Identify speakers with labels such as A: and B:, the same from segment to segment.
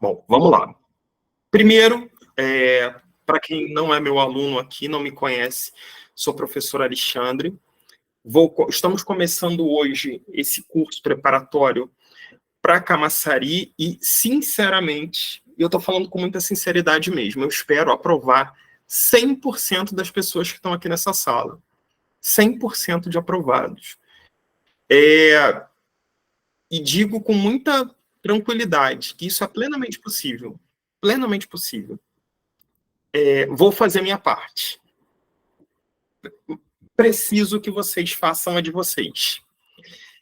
A: Bom, vamos lá. Primeiro, para quem não é meu aluno aqui, não me conhece, sou o professor Alexandre. Estamos começando hoje esse curso preparatório para Camaçari e, sinceramente, eu estou falando com muita sinceridade mesmo, eu espero aprovar 100% das pessoas que estão aqui nessa sala. 100% de aprovados. E digo com muita tranquilidade que isso é plenamente possível. Plenamente possível. Vou fazer a minha parte. Preciso que vocês façam a de vocês.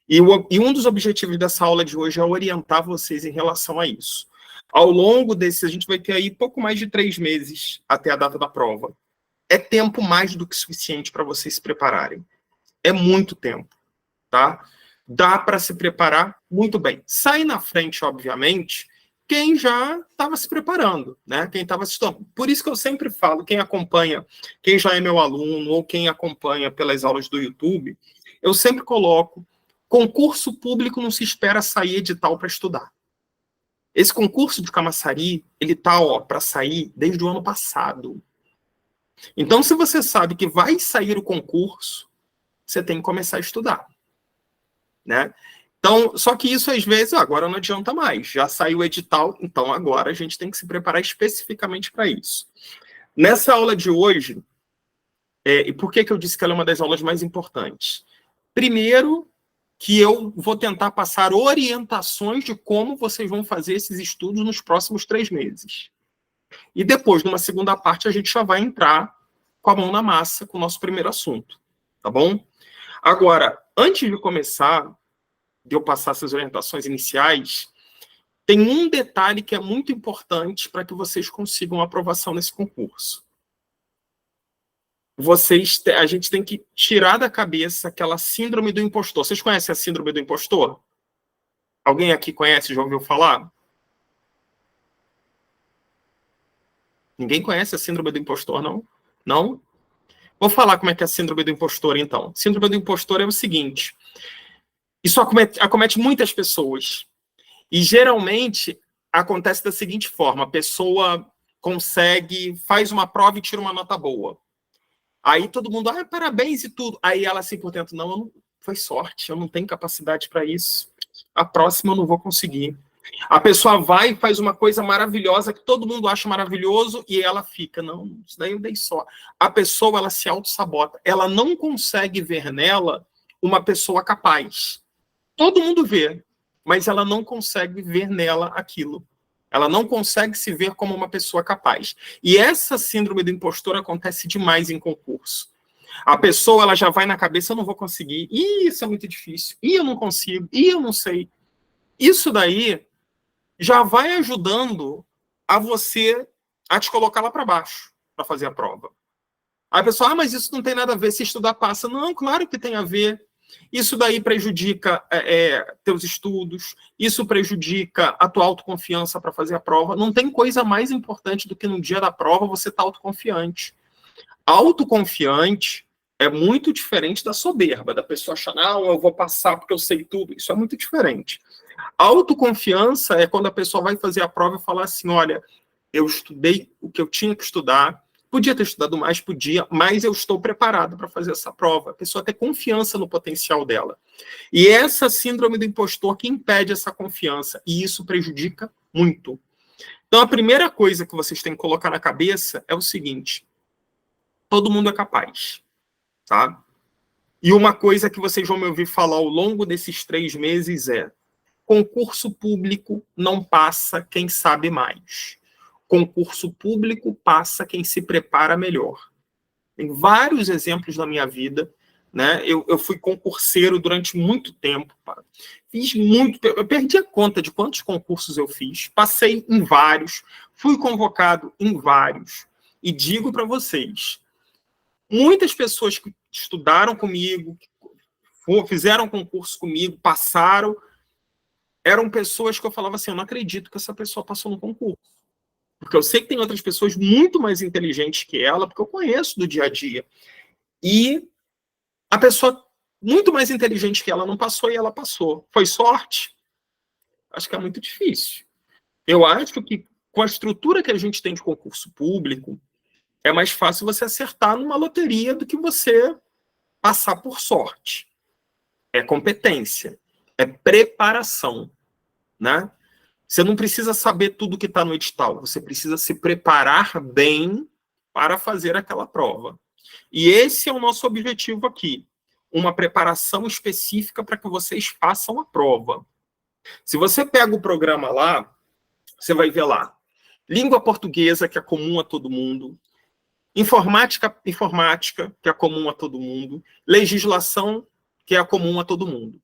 A: E um dos objetivos dessa aula de hoje é orientar vocês em relação a isso. Ao longo desse, a gente vai ter aí pouco mais de 3 meses até a data da prova. É tempo mais do que suficiente para vocês se prepararem. É muito tempo, tá? Dá para se preparar muito bem. Sai na frente, obviamente, quem já estava se preparando, né? Quem estava estudando. Por isso que eu sempre falo, quem acompanha, quem já é meu aluno ou quem acompanha pelas aulas do YouTube, eu sempre coloco, concurso público não se espera sair edital para estudar. Esse concurso de Camaçari, ele tá, para sair desde o ano passado. Então, se você sabe que vai sair o concurso, você tem que começar a estudar, né? Então, só que isso às vezes agora não adianta mais. Já saiu o edital, então agora a gente tem que se preparar especificamente para isso. Nessa aula de hoje, e por que eu disse que ela é uma das aulas mais importantes? Primeiro, que eu vou tentar passar orientações de como vocês vão fazer esses estudos nos próximos 3 meses. E depois, numa segunda parte, a gente já vai entrar com a mão na massa com o nosso primeiro assunto, tá bom? Agora, antes de começar, de eu passar essas orientações iniciais, tem um detalhe que é muito importante para que vocês consigam aprovação nesse concurso. A gente tem que tirar da cabeça aquela síndrome do impostor. Vocês conhecem a síndrome do impostor? Alguém aqui conhece, já ouviu falar? Ninguém conhece a síndrome do impostor, não? Não? Vou falar como é que é a síndrome do impostor, então. Síndrome do impostor é o seguinte: isso acomete muitas pessoas. E, geralmente, acontece da seguinte forma: a pessoa faz uma prova e tira uma nota boa. Aí todo mundo, parabéns e tudo. Aí ela, assim, por dentro, não, foi sorte, eu não tenho capacidade para isso. A próxima eu não vou conseguir. A pessoa vai e faz uma coisa maravilhosa que todo mundo acha maravilhoso e ela fica, não, isso daí eu dei só. A pessoa, ela se auto-sabota. Ela não consegue ver nela uma pessoa capaz. Todo mundo vê, mas ela não consegue ver nela aquilo. Ela não consegue se ver como uma pessoa capaz. E essa síndrome do impostor acontece demais em concurso. A pessoa, ela já vai na cabeça, eu não vou conseguir. Ih, isso é muito difícil. Ih, eu não consigo. Ih, eu não sei. Isso daí já vai ajudando a você a te colocar lá para baixo para fazer a prova. Aí a pessoa, mas isso não tem nada a ver, se estudar passa. Não, claro que tem a ver. Isso daí prejudica teus estudos, isso prejudica a tua autoconfiança para fazer a prova. Não tem coisa mais importante do que no dia da prova você estar autoconfiante. Autoconfiante é muito diferente da soberba, da pessoa achar, não, eu vou passar porque eu sei tudo. Isso é muito diferente. Autoconfiança é quando a pessoa vai fazer a prova e falar assim, olha, eu estudei o que eu tinha que estudar, podia ter estudado mais, podia, mas eu estou preparado para fazer essa prova. A pessoa ter confiança no potencial dela. E essa síndrome do impostor que impede essa confiança, e isso prejudica muito. Então, a primeira coisa que vocês têm que colocar na cabeça é o seguinte: todo mundo é capaz, tá? E uma coisa que vocês vão me ouvir falar ao longo desses 3 meses é: concurso público não passa quem sabe mais. Concurso público passa quem se prepara melhor. Tem vários exemplos na minha vida, né? Eu fui concurseiro durante muito tempo. Fiz muito, eu perdi a conta de quantos concursos eu fiz. Passei em vários, fui convocado em vários. E digo para vocês, muitas pessoas que estudaram comigo, fizeram concurso comigo, passaram, eram pessoas que eu falava assim, eu não acredito que essa pessoa passou no concurso. Porque eu sei que tem outras pessoas muito mais inteligentes que ela, porque eu conheço do dia a dia. E a pessoa muito mais inteligente que ela não passou e ela passou. Foi sorte? Acho que é muito difícil. Eu acho que com a estrutura que a gente tem de concurso público, é mais fácil você acertar numa loteria do que você passar por sorte. É competência, é preparação, né? Você não precisa saber tudo que está no edital, você precisa se preparar bem para fazer aquela prova. E esse é o nosso objetivo aqui, uma preparação específica para que vocês façam a prova. Se você pega o programa lá, você vai ver lá, língua portuguesa, que é comum a todo mundo, informática, que é comum a todo mundo, legislação, que é comum a todo mundo.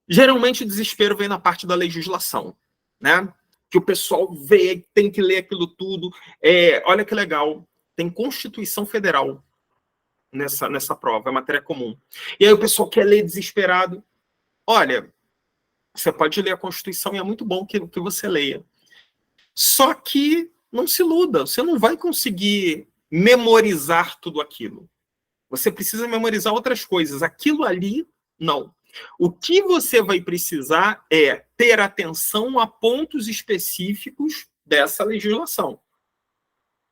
A: Geralmente o desespero vem na parte da legislação, né? Que o pessoal vê, tem que ler aquilo tudo. Olha que legal, tem Constituição Federal nessa prova, é matéria comum. E aí o pessoal quer ler desesperado. Olha, você pode ler a Constituição e é muito bom que você leia. Só que não se iluda, você não vai conseguir memorizar tudo aquilo. Você precisa memorizar outras coisas. Aquilo ali, não. O que você vai precisar é ter atenção a pontos específicos dessa legislação.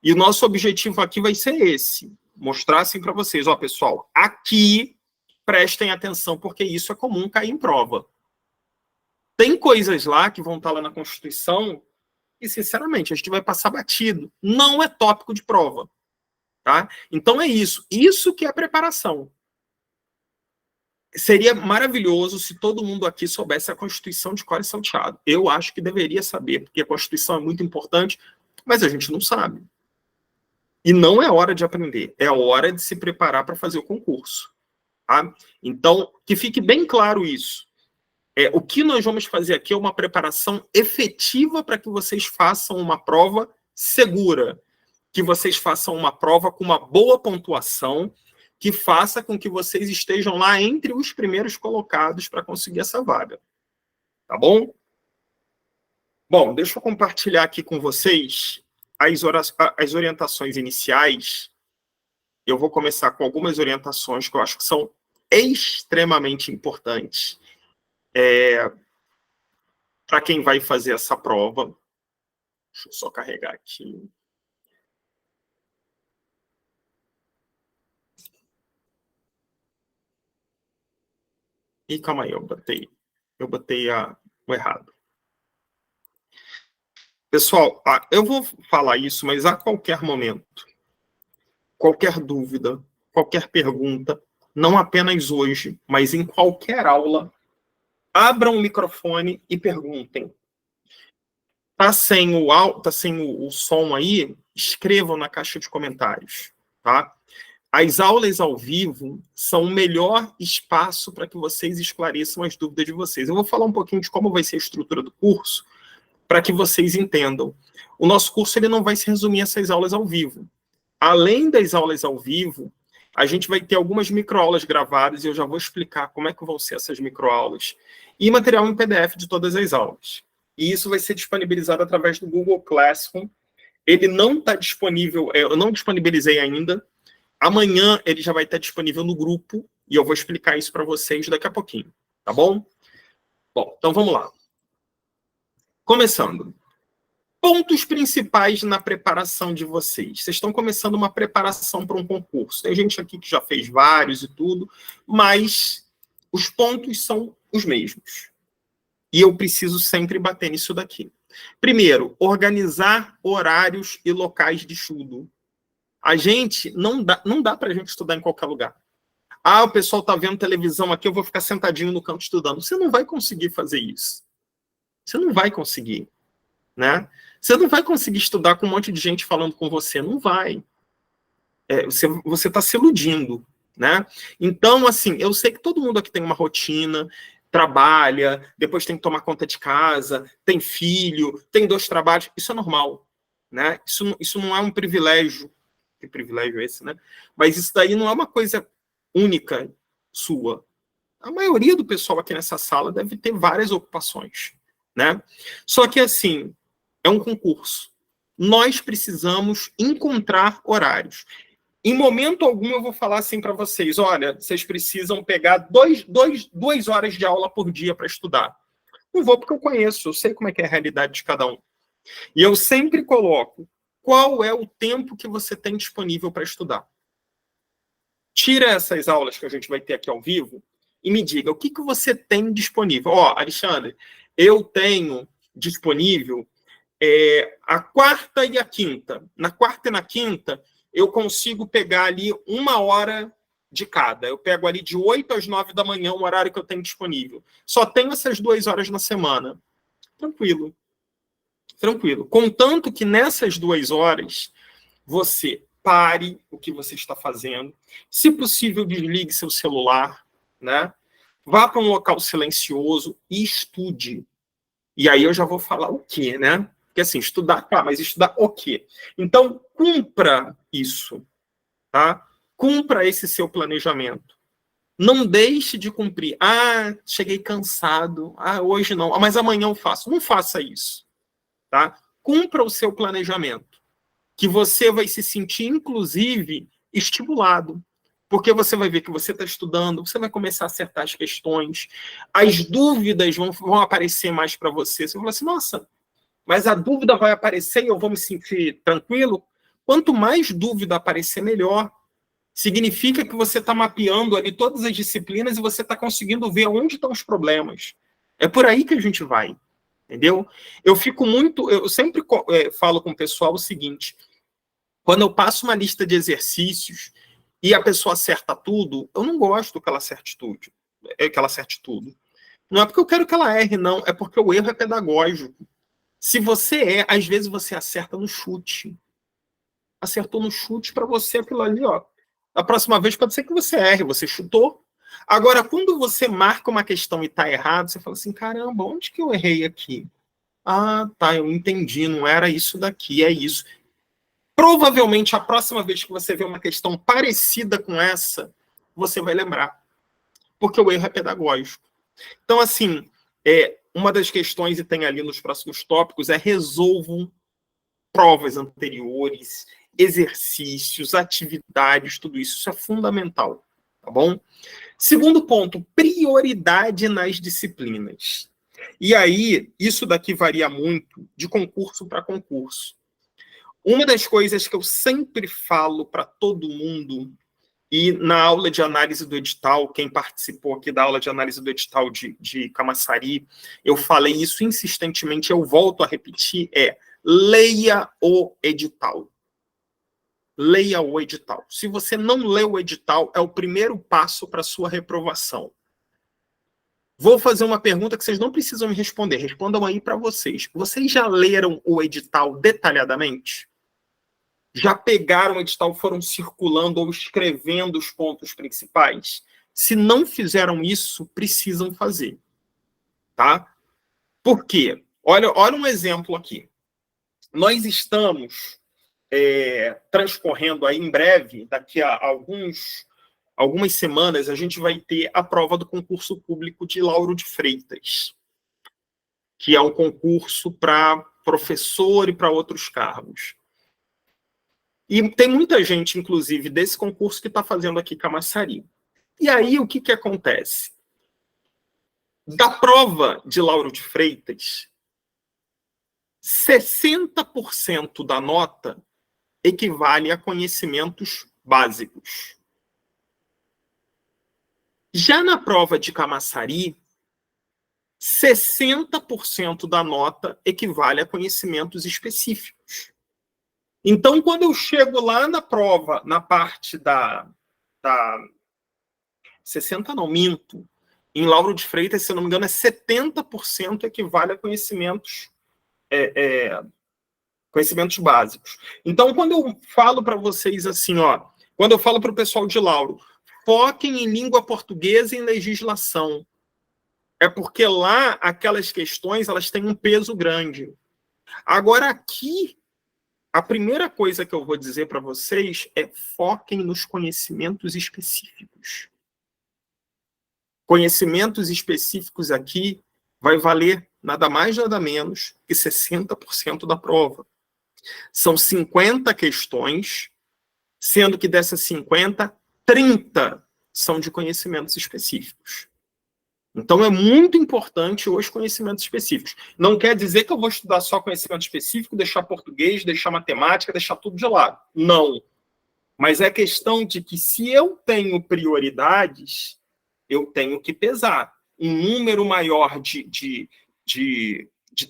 A: E o nosso objetivo aqui vai ser esse. Mostrar assim para vocês, ó, pessoal, aqui prestem atenção, porque isso é comum cair em prova. Tem coisas lá que vão estar lá na Constituição e, sinceramente, a gente vai passar batido. Não é tópico de prova. Tá? Então é isso. Isso que é preparação. Seria maravilhoso se todo mundo aqui soubesse a Constituição de cor e salteado. Eu acho que deveria saber, porque a Constituição é muito importante, mas a gente não sabe. E não é hora de aprender, é hora de se preparar para fazer o concurso. Tá? Então, que fique bem claro isso. O que nós vamos fazer aqui é uma preparação efetiva para que vocês façam uma prova segura, que vocês façam uma prova com uma boa pontuação, que faça com que vocês estejam lá entre os primeiros colocados para conseguir essa vaga. Tá bom? Bom, deixa eu compartilhar aqui com vocês as orientações iniciais. Eu vou começar com algumas orientações que eu acho que são extremamente importantes para quem vai fazer essa prova. Deixa eu só carregar aqui. Ih, calma aí, eu botei o errado. Pessoal, eu vou falar isso, mas a qualquer momento, qualquer dúvida, qualquer pergunta, não apenas hoje, mas em qualquer aula, abram o microfone e perguntem. Tá sem o som aí? Escrevam na caixa de comentários, tá? As aulas ao vivo são o melhor espaço para que vocês esclareçam as dúvidas de vocês. Eu vou falar um pouquinho de como vai ser a estrutura do curso, para que vocês entendam. O nosso curso ele não vai se resumir a essas aulas ao vivo. Além das aulas ao vivo, a gente vai ter algumas microaulas gravadas, e eu já vou explicar como é que vão ser essas microaulas, e material em PDF de todas as aulas. E isso vai ser disponibilizado através do Google Classroom. Ele não está disponível, eu não disponibilizei ainda. Amanhã ele já vai estar disponível no grupo, e eu vou explicar isso para vocês daqui a pouquinho, tá bom? Bom, então vamos lá. Começando. Pontos principais na preparação de vocês. Vocês estão começando uma preparação para um concurso. Tem gente aqui que já fez vários e tudo, mas os pontos são os mesmos. E eu preciso sempre bater nisso daqui. Primeiro, organizar horários e locais de estudo. A gente, não dá para a gente estudar em qualquer lugar. O pessoal está vendo televisão aqui, eu vou ficar sentadinho no canto estudando. Você não vai conseguir fazer isso. Você não vai conseguir, né? Você não vai conseguir estudar com um monte de gente falando com você. Não vai. Você está se iludindo, né? Então, assim, eu sei que todo mundo aqui tem uma rotina, trabalha, depois tem que tomar conta de casa, tem filho, tem 2 trabalhos. Isso é normal, né? Isso não é um privilégio. Que privilégio é esse, né? Mas isso daí não é uma coisa única sua. A maioria do pessoal aqui nessa sala deve ter várias ocupações, né? Só que, assim, é um concurso. Nós precisamos encontrar horários. Em momento algum eu vou falar assim para vocês, olha, vocês precisam pegar 2 horas de aula por dia para estudar. Não vou porque eu conheço, eu sei como é que é a realidade de cada um. E eu sempre coloco qual é o tempo que você tem disponível para estudar. Tira essas aulas que a gente vai ter aqui ao vivo e me diga o que você tem disponível. Ó, Alexandre, eu tenho disponível a quarta e a quinta. Na quarta e na quinta, eu consigo pegar ali 1 hora de cada. Eu pego ali de 8 às 9 da manhã, o horário que eu tenho disponível. Só tenho essas 2 horas na semana. Tranquilo. Tranquilo. Contanto que nessas 2 horas, você pare o que você está fazendo. Se possível, desligue seu celular, né? Vá para um local silencioso e estude. E aí eu já vou falar o quê, né? Porque assim, estudar, tá, mas estudar o quê? Então, cumpra isso, tá? Cumpra esse seu planejamento. Não deixe de cumprir. Ah, cheguei cansado. Ah, hoje não. Ah, mas amanhã eu faço. Não faça isso, tá? Cumpra o seu planejamento, que você vai se sentir, inclusive, estimulado. Porque você vai ver que você está estudando, você vai começar a acertar as questões, as dúvidas vão aparecer mais para você. Você vai falar assim, nossa, mas a dúvida vai aparecer e eu vou me sentir tranquilo? Quanto mais dúvida aparecer, melhor. Significa que você está mapeando ali todas as disciplinas e você está conseguindo ver onde estão os problemas. É por aí que a gente vai, entendeu? Eu sempre falo com o pessoal o seguinte, quando eu passo uma lista de exercícios e a pessoa acerta tudo, eu não gosto que ela acerte tudo. Não é porque eu quero que ela erre, não. É porque o erro é pedagógico. Se você às vezes você acerta no chute. Acertou no chute, para você aquilo ali, ó. A próxima vez pode ser que você erre, você chutou. Agora, quando você marca uma questão e está errado, você fala assim, caramba, onde que eu errei aqui? Ah, tá, eu entendi, não era isso daqui, é isso. Provavelmente, a próxima vez que você vê uma questão parecida com essa, você vai lembrar. Porque o erro é pedagógico. Então, assim, uma das questões, e tem ali nos próximos tópicos, é resolvam provas anteriores, exercícios, atividades, tudo isso. Isso é fundamental, tá bom? Segundo ponto, prioridade nas disciplinas. E aí, isso daqui varia muito de concurso para concurso. Uma das coisas que eu sempre falo para todo mundo, e na aula de análise do edital, quem participou aqui da aula de análise do edital de Camaçari, eu falei isso insistentemente, eu volto a repetir, leia o edital. Leia o edital. Se você não lê o edital, é o primeiro passo para a sua reprovação. Vou fazer uma pergunta que vocês não precisam me responder. Respondam aí para vocês. Vocês já leram o edital detalhadamente? Já pegaram o edital, foram circulando ou escrevendo os pontos principais? Se não fizeram isso, precisam fazer. Tá? Por quê? Olha um exemplo aqui. Nós estamos transcorrendo aí em breve, daqui a algumas semanas, a gente vai ter a prova do concurso público de Lauro de Freitas, que é um concurso para professor e para outros cargos. E tem muita gente, inclusive, desse concurso que está fazendo aqui Camaçari. E aí, o que acontece? Da prova de Lauro de Freitas, 60% da nota equivale a conhecimentos básicos. Já na prova de Camaçari, 60% da nota equivale a conhecimentos específicos. Então, quando eu chego lá na prova, na parte da 60 não, minto, em Lauro de Freitas, se eu não me engano, 70% equivale a conhecimentos básicos. Então, quando eu falo para vocês assim, ó, quando eu falo para o pessoal de Lauro, foquem em língua portuguesa e em legislação. É porque lá, aquelas questões, elas têm um peso grande. Agora, aqui, a primeira coisa que eu vou dizer para vocês é foquem nos conhecimentos específicos. Conhecimentos específicos aqui vai valer nada mais, nada menos que 60% da prova. São 50 questões, sendo que dessas 50, 30 são de conhecimentos específicos. Então, é muito importante os conhecimentos específicos. Não quer dizer que eu vou estudar só conhecimento específico, deixar português, deixar matemática, deixar tudo de lado. Não. Mas é questão de que, se eu tenho prioridades, eu tenho que pesar. Um número maior de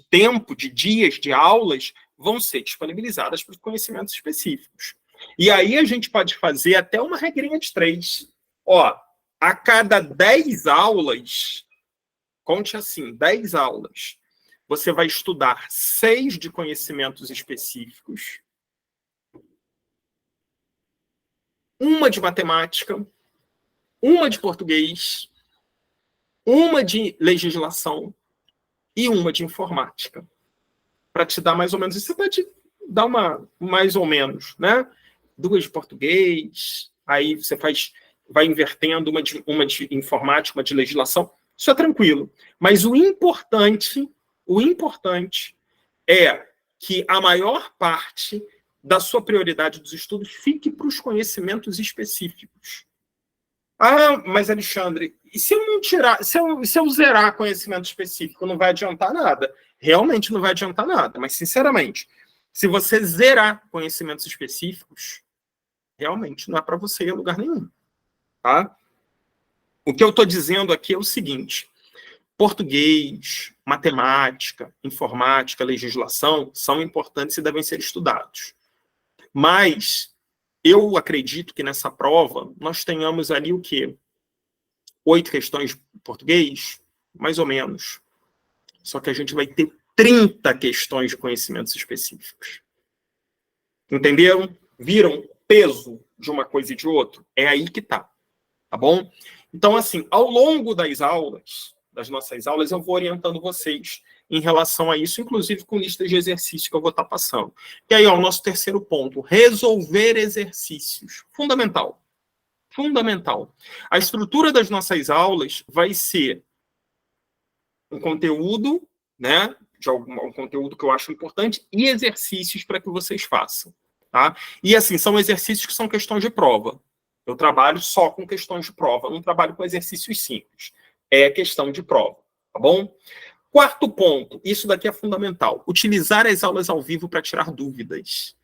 A: tempo, de dias, de aulas, vão ser disponibilizadas para os conhecimentos específicos. E aí a gente pode fazer até uma regrinha de 3. Ó, a cada 10 aulas, conte assim, 10 aulas, você vai estudar 6 de conhecimentos específicos, uma de matemática, uma de português, uma de legislação e uma de informática. Para te dar mais ou menos, você pode dar uma mais ou menos, né? 2 de português, aí você vai invertendo uma de informática, uma de legislação. Isso é tranquilo. Mas o importante é que a maior parte da sua prioridade dos estudos fique para os conhecimentos específicos. Ah, mas Alexandre, e se eu não tirar, se eu zerar conhecimento específico, não vai adiantar nada. Realmente não vai adiantar nada, mas sinceramente, se você zerar conhecimentos específicos, realmente não é para você ir a lugar nenhum. Tá? O que eu estou dizendo aqui é o seguinte: português, matemática, informática, legislação são importantes e devem ser estudados. Mas eu acredito que nessa prova nós tenhamos ali o quê? 8 questões de português, mais ou menos. Só que a gente vai ter 30 questões de conhecimentos específicos. Entenderam? Viram o peso de uma coisa e de outra? É aí que tá. Tá bom? Então, assim, ao longo das nossas aulas, eu vou orientando vocês em relação a isso, inclusive com listas de exercícios que eu vou estar passando. E aí, ó, o nosso terceiro ponto, resolver exercícios. Fundamental. Fundamental. A estrutura das nossas aulas vai ser um conteúdo, né, de um conteúdo que eu acho importante, e exercícios para que vocês façam. Tá? E, assim, são exercícios que são questões de prova. Eu trabalho só com questões de prova, não trabalho com exercícios simples. É questão de prova, tá bom? Quarto ponto, isso daqui é fundamental. Utilizar as aulas ao vivo para tirar dúvidas.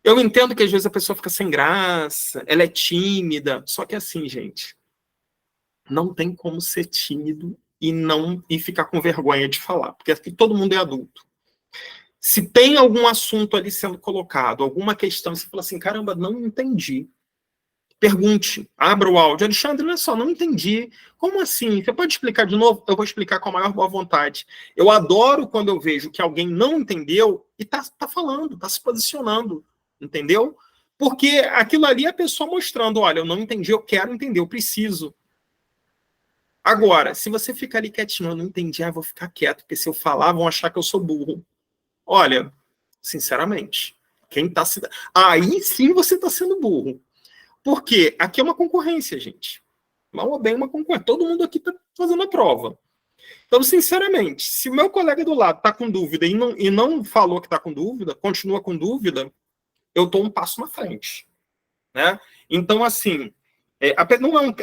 A: Eu entendo que às vezes a pessoa fica sem graça, ela é tímida, só que assim, gente, não tem como ser tímido e ficar com vergonha de falar, porque aqui todo mundo é adulto. Se tem algum assunto ali sendo colocado, alguma questão, você fala assim, caramba, não entendi. Pergunte, abra o áudio. Alexandre, olha só, não entendi. Como assim? Você pode explicar de novo? Eu vou explicar com a maior boa vontade. Eu adoro quando eu vejo que alguém não entendeu e tá falando, tá se posicionando, entendeu? Porque aquilo ali é a pessoa mostrando, olha, eu não entendi, eu quero entender, eu preciso. Agora, se você ficar ali quietinho, eu não entendi, vou ficar quieto, porque se eu falar, vão achar que eu sou burro. Olha, sinceramente, aí sim você está sendo burro. Porque aqui é uma concorrência, gente. Mal ou bem uma concorrência. Todo mundo aqui está fazendo a prova. Então, sinceramente, se o meu colega do lado está com dúvida e não falou que está com dúvida, continua com dúvida, eu estou um passo na frente. Né? Então, assim,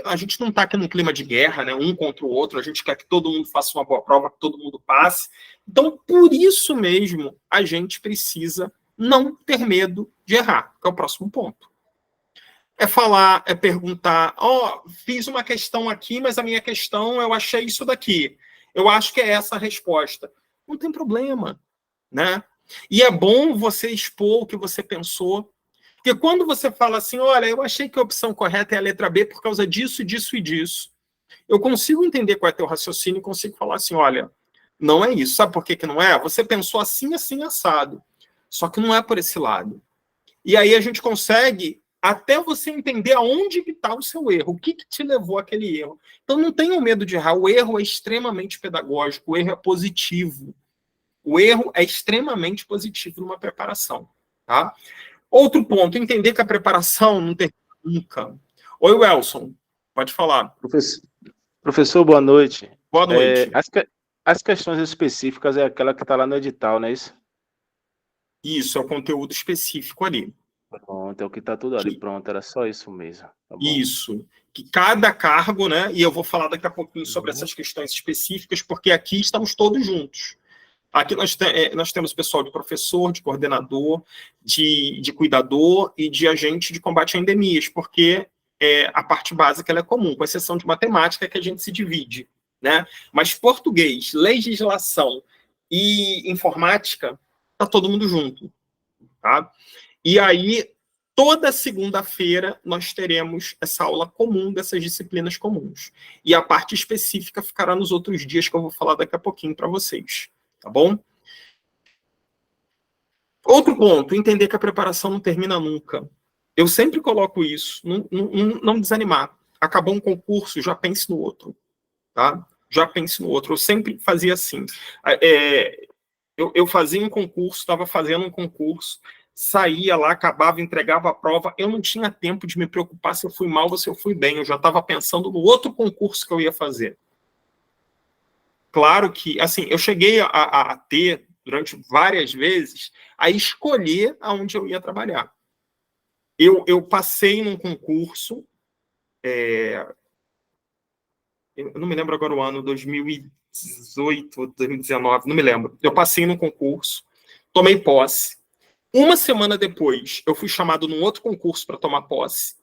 A: a gente não está aqui num clima de guerra, né, um contra o outro, a gente quer que todo mundo faça uma boa prova, que todo mundo passe. Então, por isso mesmo, a gente precisa não ter medo de errar, que é o próximo ponto. É falar, é perguntar, fiz uma questão aqui, mas a minha questão, eu achei isso daqui. Eu acho que é essa a resposta. Não tem problema, né? E é bom você expor o que você pensou. Porque quando você fala assim, olha, eu achei que a opção correta é a letra B por causa disso, disso e disso, eu consigo entender qual é teu raciocínio e consigo falar assim, olha, não é isso. Sabe por que não é? Você pensou assim, assim, assado. Só que não é por esse lado. E aí a gente consegue até você entender aonde que está o seu erro, o que te levou àquele erro. Então não tenham medo de errar. O erro é extremamente pedagógico, o erro é positivo. O erro é extremamente positivo numa preparação. Tá? Outro ponto, entender que a preparação não termina nunca. Oi, Welson, pode falar.
B: Professor, boa noite.
A: Boa noite.
B: As questões específicas é aquela que está lá no edital, não é isso?
A: Isso, é o conteúdo específico ali.
B: Pronto, é o que está tudo ali. Pronto, era só isso mesmo. Tá bom.
A: Isso. que cada cargo, né, e eu vou falar daqui a pouquinho sobre essas questões específicas, porque aqui estamos todos juntos. Aqui nós temos pessoal de professor, de coordenador, de cuidador e de agente de combate a endemias, porque a parte básica ela é comum, com exceção de matemática, que a gente se divide, né? Mas português, legislação e informática, está todo mundo junto, tá? E aí, toda segunda-feira, nós teremos essa aula comum dessas disciplinas comuns. E a parte específica ficará nos outros dias, que eu vou falar daqui a pouquinho para vocês. Tá bom? Outro ponto, entender que a preparação não termina nunca. Eu sempre coloco isso, não desanimar. Acabou um concurso, já pense no outro. Tá? Já pense no outro. Eu sempre fazia assim. Eu fazia um concurso, estava fazendo um concurso, saía lá, acabava, entregava a prova, eu não tinha tempo de me preocupar se eu fui mal ou se eu fui bem, eu já estava pensando no outro concurso que eu ia fazer. Claro que, assim, eu cheguei a ter, durante várias vezes, a escolher aonde eu ia trabalhar. Eu passei num concurso, eu não me lembro agora o ano, 2018, 2019, não me lembro. Eu passei num concurso, tomei posse. Uma semana depois, eu fui chamado num outro concurso para tomar posse.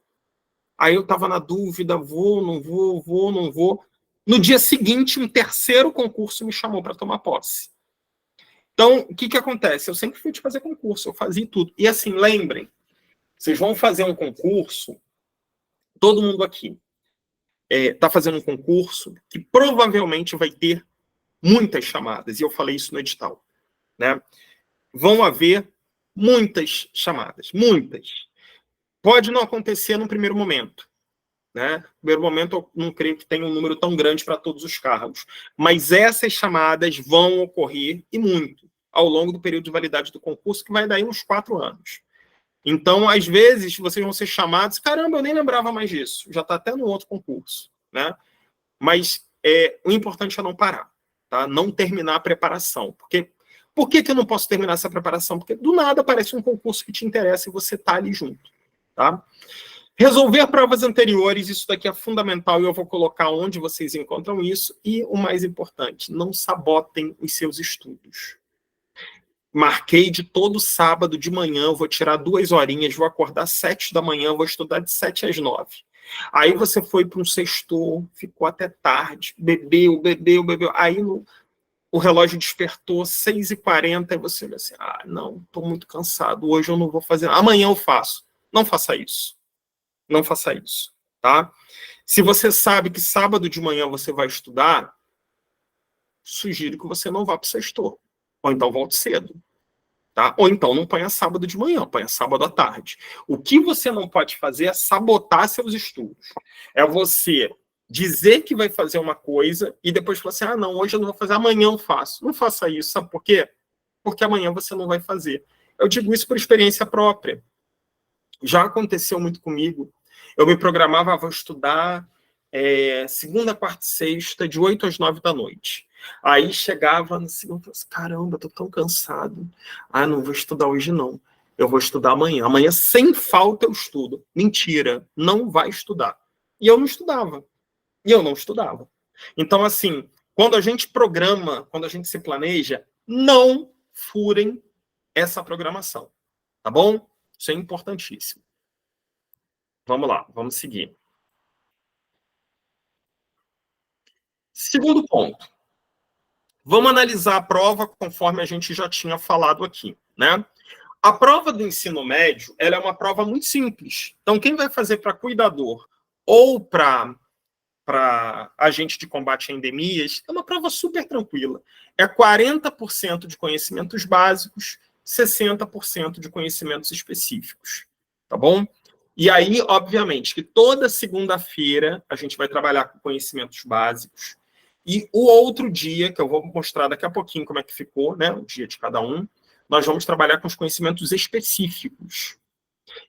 A: Aí eu estava na dúvida, vou, não vou. No dia seguinte, um terceiro concurso me chamou para tomar posse. Então, o que acontece? Eu sempre fui de fazer concurso, eu fazia tudo. E assim, lembrem, vocês vão fazer um concurso, todo mundo aqui está fazendo um concurso que provavelmente vai ter muitas chamadas, e eu falei isso no edital. Né? Vão haver muitas chamadas, muitas. Pode não acontecer no primeiro momento. Né? No primeiro momento, eu não creio que tenha um número tão grande para todos os cargos. Mas essas chamadas vão ocorrer, e muito, ao longo do período de validade do concurso, que vai dar aí uns 4 anos. Então, às vezes, vocês vão ser chamados, caramba, eu nem lembrava mais disso, já está até no outro concurso. Né? Mas o importante é não parar, tá? Não terminar a preparação. Por que eu não posso terminar essa preparação? Porque do nada aparece um concurso que te interessa e você está ali junto. Tá? Resolver provas anteriores, isso daqui é fundamental e eu vou colocar onde vocês encontram isso. E o mais importante, não sabotem os seus estudos. Marquei de todo sábado de manhã, vou tirar 2 horinhas, vou acordar às 7 da manhã, vou estudar de 7 às 9. Aí você foi para um sextor, ficou até tarde, bebeu. Aí o relógio despertou 6h40 e você olha assim, não, estou muito cansado, hoje eu não vou fazer, amanhã eu faço. Não faça isso. Não faça isso, tá? Se você sabe que sábado de manhã você vai estudar, sugiro que você não vá para o sextor. Ou então volte cedo. Tá? Ou então não ponha sábado de manhã, ponha sábado à tarde. O que você não pode fazer é sabotar seus estudos. É você dizer que vai fazer uma coisa e depois falar assim, não, hoje eu não vou fazer, amanhã eu faço. Não faça isso, sabe por quê? Porque amanhã você não vai fazer. Eu digo isso por experiência própria. Já aconteceu muito comigo. Eu me programava, vou estudar segunda, quarta e sexta, de 8 às 9 da noite. Aí chegava no segundo, falava assim, caramba, tô tão cansado. Não vou estudar hoje não. Eu vou estudar amanhã. Amanhã, sem falta, eu estudo. Mentira, não vai estudar. E eu não estudava. Então, assim, quando a gente programa, quando a gente se planeja, não furem essa programação. Tá bom? Isso é importantíssimo. Vamos lá, vamos seguir. Segundo ponto. Vamos analisar a prova conforme a gente já tinha falado aqui, né? A prova do ensino médio, ela é uma prova muito simples. Então, quem vai fazer para cuidador ou para agente de combate a endemias, é uma prova super tranquila. É 40% de conhecimentos básicos, 60% de conhecimentos específicos. Tá bom? E aí, obviamente, que toda segunda-feira a gente vai trabalhar com conhecimentos básicos. E o outro dia, que eu vou mostrar daqui a pouquinho como é que ficou, né, o dia de cada um, nós vamos trabalhar com os conhecimentos específicos.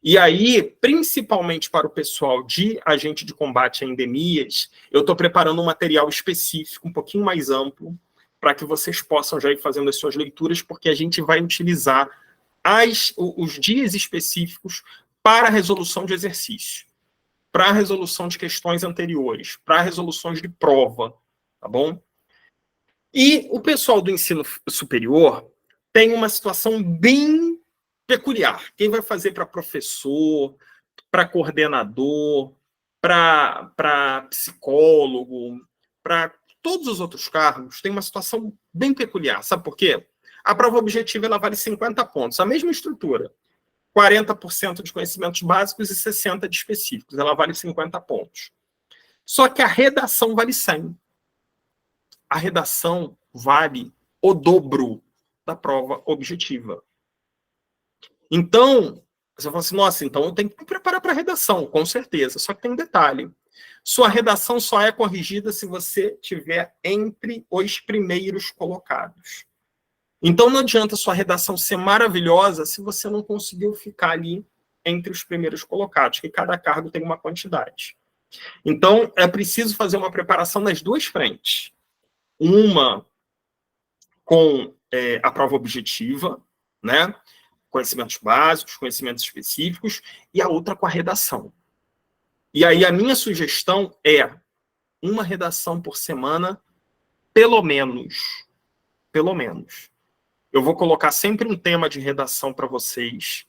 A: E aí, principalmente para o pessoal de agente de combate a endemias, eu estou preparando um material específico, um pouquinho mais amplo, para que vocês possam já ir fazendo as suas leituras, porque a gente vai utilizar os dias específicos para a resolução de exercício. para a resolução de questões anteriores, para resoluções de prova, tá bom? E o pessoal do ensino superior tem uma situação bem peculiar. Quem vai fazer para professor, para coordenador, para psicólogo, para todos os outros cargos, tem uma situação bem peculiar. Sabe por quê? A prova objetiva ela vale 50 pontos, a mesma estrutura. 40% de conhecimentos básicos e 60% de específicos. Ela vale 50 pontos. Só que a redação vale 100. A redação vale o dobro da prova objetiva. Então, você fala assim, nossa, então eu tenho que me preparar para a redação, com certeza. Só que tem um detalhe. Sua redação só é corrigida se você estiver entre os primeiros colocados. Então não adianta sua redação ser maravilhosa se você não conseguiu ficar ali entre os primeiros colocados, que cada cargo tem uma quantidade. Então é preciso fazer uma preparação nas duas frentes. Uma com a prova objetiva, né? Conhecimentos básicos, conhecimentos específicos, e a outra com a redação. E aí a minha sugestão é uma redação por semana, pelo menos. Pelo menos. Eu vou colocar sempre um tema de redação para vocês,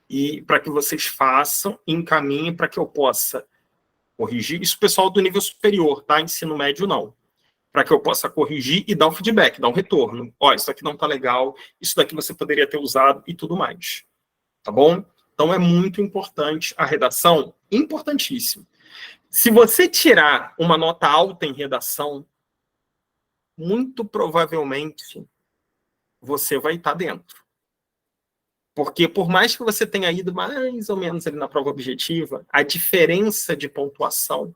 A: e para que vocês façam, encaminhem para que eu possa corrigir. Isso pessoal do nível superior, tá? Ensino médio não. Para que eu possa corrigir e dar um feedback, dar um retorno. Ó, isso aqui não tá legal, isso daqui você poderia ter usado e tudo mais. Tá bom? Então é muito importante a redação, importantíssimo. Se você tirar uma nota alta em redação, muito provavelmente você vai estar dentro. Porque por mais que você tenha ido mais ou menos ali na prova objetiva, a diferença de pontuação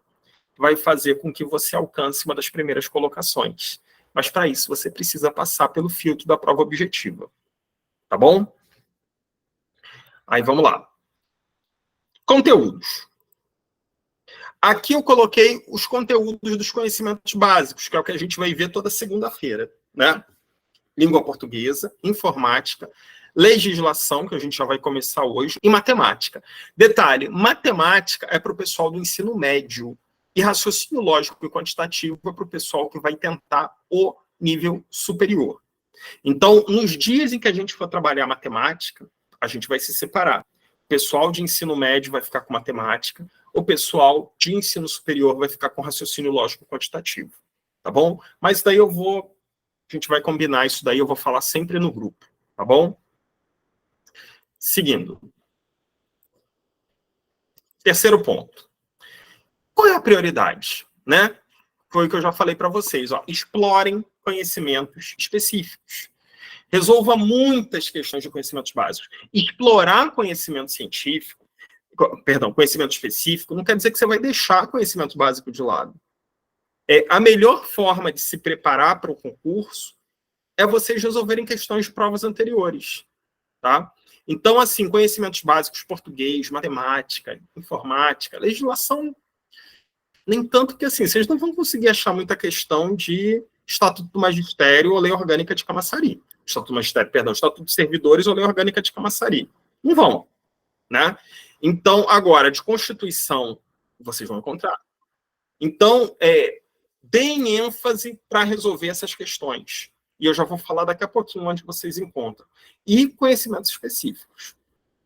A: vai fazer com que você alcance uma das primeiras colocações. Mas para isso você precisa passar pelo filtro da prova objetiva. Tá bom? Aí vamos lá. Conteúdos. Aqui eu coloquei os conteúdos dos conhecimentos básicos, que é o que a gente vai ver toda segunda-feira, né? Língua portuguesa, informática, legislação, que a gente já vai começar hoje, e matemática. Detalhe, matemática é para o pessoal do ensino médio, e raciocínio lógico e quantitativo é para o pessoal que vai tentar o nível superior. Então, nos dias em que a gente for trabalhar matemática, a gente vai se separar. O pessoal de ensino médio vai ficar com matemática, o pessoal de ensino superior vai ficar com raciocínio lógico e quantitativo. Tá bom? Mas daí a gente vai combinar isso daí, eu vou falar sempre no grupo, tá bom? Seguindo. Terceiro ponto. Qual é a prioridade, né? Foi o que eu já falei para vocês, ó. Explorem conhecimentos específicos. Resolva muitas questões de conhecimentos básicos. Explorar conhecimento científico, conhecimento específico, não quer dizer que você vai deixar conhecimento básico de lado. A melhor forma de se preparar para o concurso é vocês resolverem questões de provas anteriores, tá? Então, assim, conhecimentos básicos, português, matemática, informática, legislação, nem tanto que, assim, vocês não vão conseguir achar muita questão de Estatuto do Magistério ou Lei Orgânica de Camaçari. Estatuto do Magistério, perdão, Estatuto dos Servidores ou Lei Orgânica de Camaçari. Não vão, né? Então, agora, de Constituição, vocês vão encontrar. Então, deem ênfase para resolver essas questões. E eu já vou falar daqui a pouquinho onde vocês encontram. E conhecimentos específicos.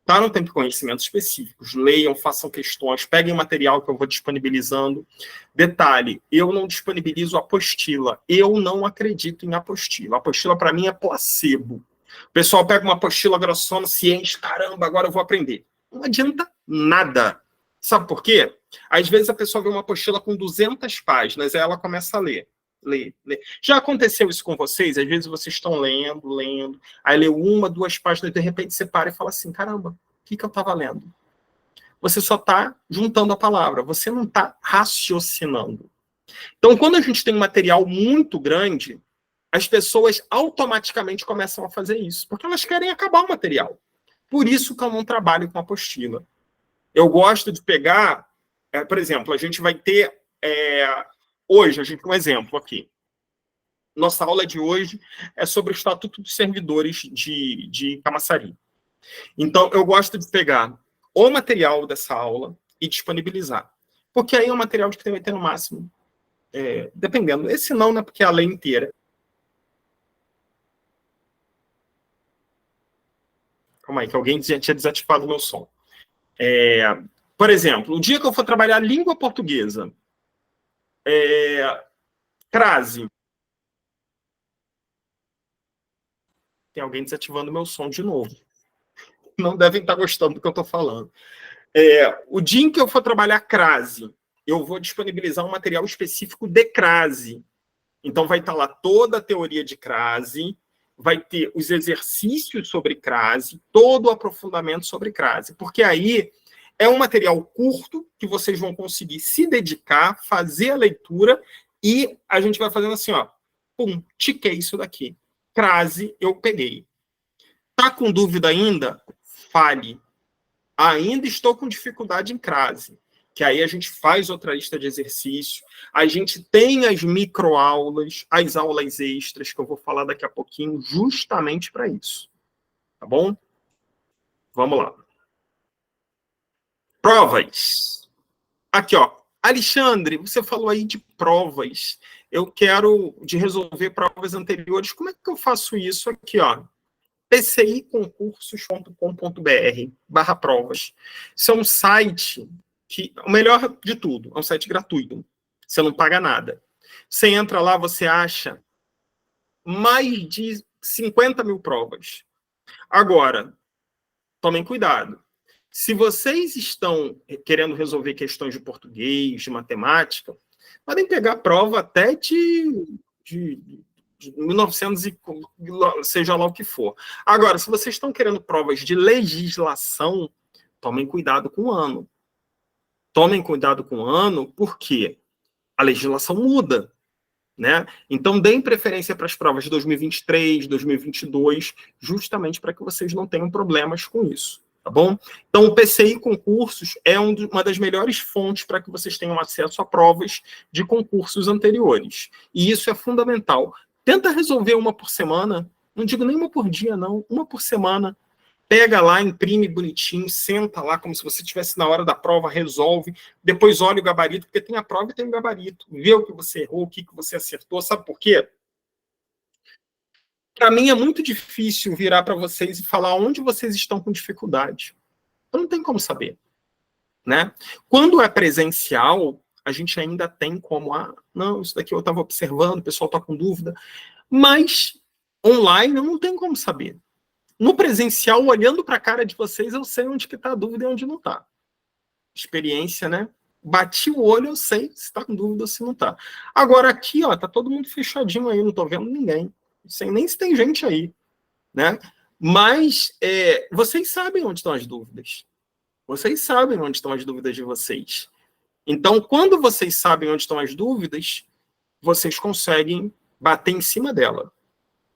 A: Tá? Não tem conhecimentos específicos. Leiam, façam questões, peguem o material que eu vou disponibilizando. Detalhe, eu não disponibilizo apostila. Eu não acredito em apostila. A apostila, para mim, é placebo. O pessoal pega uma apostila grossona, ciente, caramba, agora eu vou aprender. Não adianta nada. Sabe por quê? Às vezes a pessoa vê uma apostila com 200 páginas, aí ela começa a ler. Já aconteceu isso com vocês? Às vezes vocês estão lendo, aí lê 1, 2 páginas, de repente você para e fala assim, caramba, o que eu estava lendo? Você só está juntando a palavra, você não está raciocinando. Então, quando a gente tem um material muito grande, as pessoas automaticamente começam a fazer isso, porque elas querem acabar o material. Por isso que eu não trabalho com apostila. Eu gosto de pegar, por exemplo, a gente vai ter... Hoje, a gente tem um exemplo aqui. Nossa aula de hoje é sobre o Estatuto dos Servidores de Camaçari. Então, eu gosto de pegar o material dessa aula, e disponibilizar. Porque aí é um material que vai ter no máximo, dependendo. Esse não, né? Porque é a lei inteira. Calma aí, que alguém já tinha desativado o meu som. Por exemplo, o dia que eu for trabalhar língua portuguesa, crase. Tem alguém desativando o meu som de novo. Não devem estar gostando do que eu estou falando. O dia em que eu for trabalhar crase, eu vou disponibilizar um material específico de crase. Então, vai estar lá toda a teoria de crase, vai ter os exercícios sobre crase, todo o aprofundamento sobre crase. Porque aí é um material curto que vocês vão conseguir se dedicar, fazer a leitura e a gente vai fazendo assim, ó, pum, tiquei isso daqui. Crase, eu peguei. Tá com dúvida ainda? Fale. Ainda estou com dificuldade em crase. Que aí a gente faz outra lista de exercício. A gente tem as microaulas, as aulas extras, que eu vou falar daqui a pouquinho, justamente para isso. Tá bom? Vamos lá. Provas. Aqui, ó. Alexandre, você falou aí de provas. Eu quero de resolver provas anteriores. Como é que eu faço isso aqui, ó? pciconcursos.com.br/provas. Isso é um site que, o melhor de tudo, é um site gratuito. Você não paga nada. Você entra lá, você acha mais de 50 mil provas. Agora, tomem cuidado. Se vocês estão querendo resolver questões de português, de matemática, podem pegar prova até de 1900 e seja lá o que for. Agora, se vocês estão querendo provas de legislação, tomem cuidado com o ano. Tomem cuidado com o ano, porque a legislação muda, né? Então, deem preferência para as provas de 2023, 2022, justamente para que vocês não tenham problemas com isso, tá bom? Então, o PCI Concursos é uma das melhores fontes para que vocês tenham acesso a provas de concursos anteriores. E isso é fundamental. Tenta resolver uma por semana, não digo nem uma por dia, não, uma por semana. Pega lá, imprime bonitinho, senta lá como se você estivesse na hora da prova, resolve, depois olha o gabarito, porque tem a prova e tem o gabarito. Vê o que você errou, o que você acertou. Sabe por quê? Para mim é muito difícil virar para vocês e falar onde vocês estão com dificuldade. Eu não tem como saber, né? Quando é presencial, a gente ainda tem como, não, isso daqui eu estava observando, o pessoal está com dúvida, mas online eu não tenho como saber. No presencial, olhando para a cara de vocês, eu sei onde que está a dúvida e onde não está. Experiência, né? Bati o olho, eu sei se está com dúvida ou se não está. Agora aqui, ó, tá todo mundo fechadinho aí, não estou vendo ninguém. Não sei nem se tem gente aí, né? Mas vocês sabem onde estão as dúvidas. Vocês sabem onde estão as dúvidas de vocês. Então, quando vocês sabem onde estão as dúvidas, vocês conseguem bater em cima dela.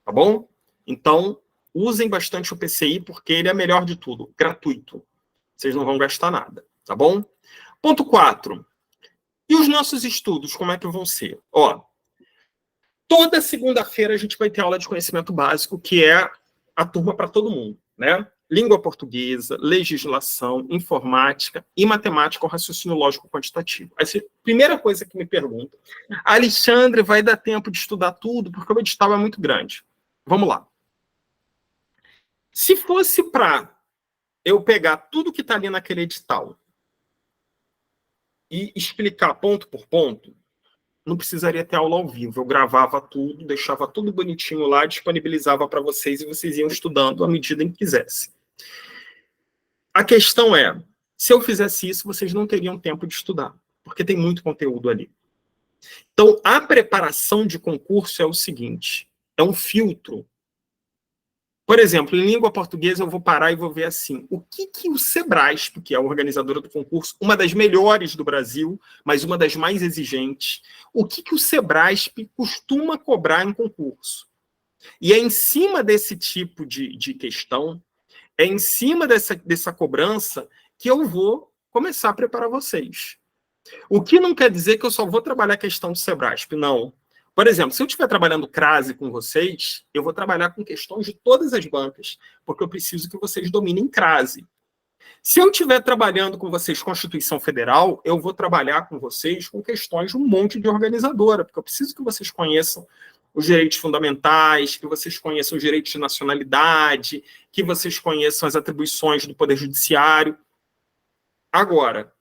A: Tá bom? Então, usem bastante o PCI, porque ele é melhor de tudo, gratuito. Vocês não vão gastar nada, tá bom? Ponto 4. E os nossos estudos, como é que vão ser? Ó, toda segunda-feira a gente vai ter aula de conhecimento básico, que é a turma para todo mundo, né? Língua portuguesa, legislação, informática e matemática ou raciocínio lógico quantitativo. Essa é a primeira coisa que me pergunta. Alexandre, vai dar tempo de estudar tudo? Porque o edital é muito grande. Vamos lá. Se fosse para eu pegar tudo que está ali naquele edital e explicar ponto por ponto, não precisaria ter aula ao vivo. Eu gravava tudo, deixava tudo bonitinho lá, disponibilizava para vocês e vocês iam estudando à medida em que quisessem. A questão é, se eu fizesse isso, vocês não teriam tempo de estudar, porque tem muito conteúdo ali. Então, a preparação de concurso é o seguinte, é um filtro. Por exemplo, em língua portuguesa eu vou parar e vou ver assim, o que o Sebrasp, que é a organizadora do concurso, uma das melhores do Brasil, mas uma das mais exigentes, o que o Sebrasp costuma cobrar em concurso? E é em cima desse tipo de questão, é em cima dessa cobrança que eu vou começar a preparar vocês. O que não quer dizer que eu só vou trabalhar a questão do Sebrasp, não. Por exemplo, se eu estiver trabalhando crase com vocês, eu vou trabalhar com questões de todas as bancas, porque eu preciso que vocês dominem crase. Se eu estiver trabalhando com vocês Constituição Federal, eu vou trabalhar com vocês com questões de um monte de organizadora, porque eu preciso que vocês conheçam os direitos fundamentais, que vocês conheçam os direitos de nacionalidade, que vocês conheçam as atribuições do Poder Judiciário. Agora,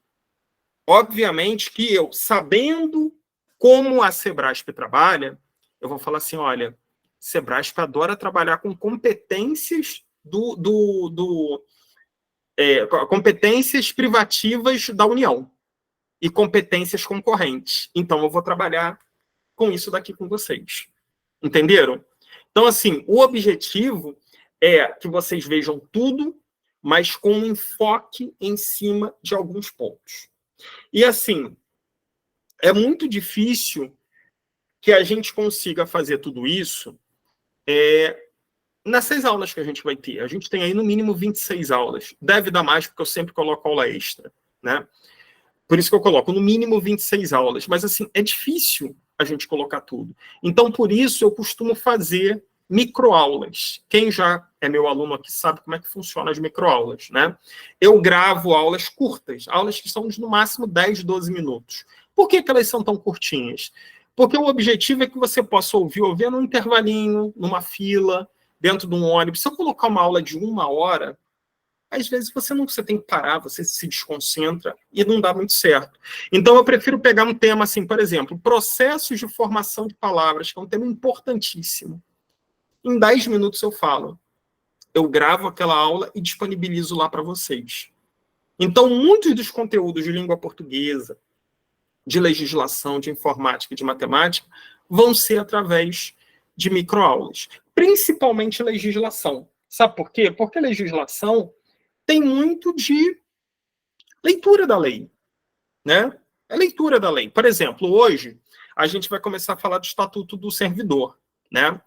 A: obviamente que eu, sabendo como a Sebrasp trabalha, eu vou falar assim, olha, Sebrasp adora trabalhar com competências competências privativas da União e competências concorrentes. Então, eu vou trabalhar com isso daqui com vocês. Entenderam? Então, assim, o objetivo é que vocês vejam tudo, mas com um enfoque em cima de alguns pontos. E, assim, é muito difícil que a gente consiga fazer tudo isso nas 6 aulas que a gente vai ter. A gente tem aí, no mínimo, 26 aulas. Deve dar mais, porque eu sempre coloco aula extra, né? Por isso que eu coloco, no mínimo, 26 aulas. Mas, assim, é difícil a gente colocar tudo. Então, por isso, eu costumo fazer microaulas. Quem já é meu aluno aqui sabe como é que funciona as microaulas, né? Eu gravo aulas curtas, aulas que são de, no máximo, 10, 12 minutos. Por que elas são tão curtinhas? Porque o objetivo é que você possa ouvir num intervalinho, numa fila, dentro de um ônibus. Se eu colocar uma aula de 1 hora, às vezes você tem que parar, você se desconcentra e não dá muito certo. Então, eu prefiro pegar um tema assim, por exemplo, processos de formação de palavras, que é um tema importantíssimo. Em 10 minutos eu falo. Eu gravo aquela aula e disponibilizo lá para vocês. Então, muitos dos conteúdos de língua portuguesa, de legislação, de informática, de matemática, vão ser através de microaulas. Principalmente legislação. Sabe por quê? Porque legislação tem muito de leitura da lei, né? É leitura da lei. Por exemplo, hoje, a gente vai começar a falar do Estatuto do Servidor, né?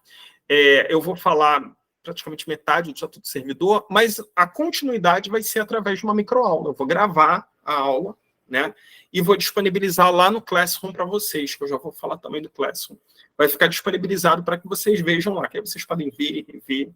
A: Eu vou falar praticamente metade do Estatuto do Servidor, mas a continuidade vai ser através de uma microaula. Eu vou gravar a aula, né? E vou disponibilizar lá no Classroom para vocês, que eu já vou falar também do Classroom. Vai ficar disponibilizado para que vocês vejam lá, que aí vocês podem ver e rever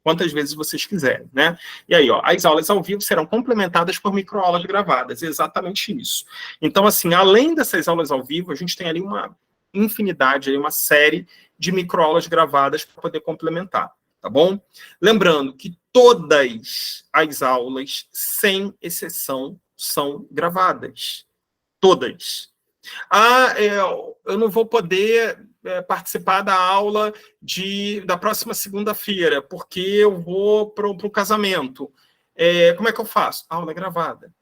A: quantas vezes vocês quiserem, né? E aí, ó, as aulas ao vivo serão complementadas por microaulas gravadas, exatamente isso. Então, assim, além dessas aulas ao vivo, a gente tem ali uma infinidade, uma série de microaulas gravadas para poder complementar, tá bom? Lembrando que todas as aulas, sem exceção, são gravadas. Todas. Eu não vou poder participar da aula da próxima segunda-feira, porque eu vou para o casamento. Como é que eu faço? A aula é gravada.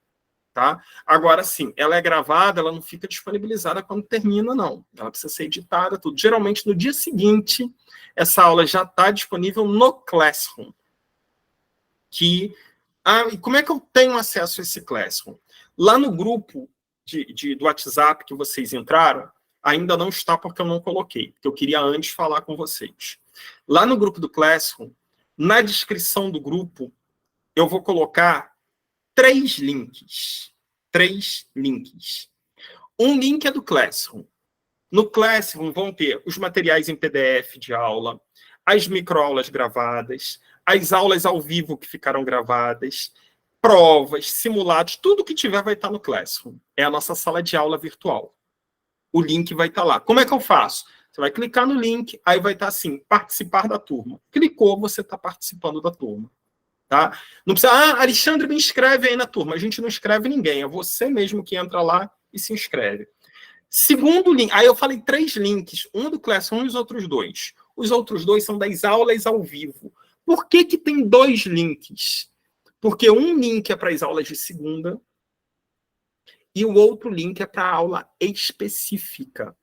A: Tá? Agora, sim, ela é gravada, ela não fica disponibilizada quando termina, não. Ela precisa ser editada, tudo. Geralmente, no dia seguinte, essa aula já está disponível no Classroom. E como é que eu tenho acesso a esse Classroom? Lá no grupo do WhatsApp que vocês entraram, ainda não está porque eu não coloquei, porque eu queria antes falar com vocês. Lá no grupo do Classroom, na descrição do grupo, eu vou colocar 3 links. 3 links. Um link é do Classroom. No Classroom vão ter os materiais em PDF de aula, as microaulas gravadas, as aulas ao vivo que ficaram gravadas, provas, simulados, tudo que tiver vai estar no Classroom. É a nossa sala de aula virtual. O link vai estar lá. Como é que eu faço? Você vai clicar no link, aí vai estar assim, participar da turma. Clicou, você está participando da turma. Tá? Não precisa, Alexandre, me inscreve aí na turma. A gente não inscreve ninguém, é você mesmo que entra lá e se inscreve. Segundo link, aí eu falei 3 links, um do Classroom e os outros 2. Os outros 2 são das aulas ao vivo. Por que tem 2 links? Porque um link é para as aulas de segunda e o outro link é para a aula específica.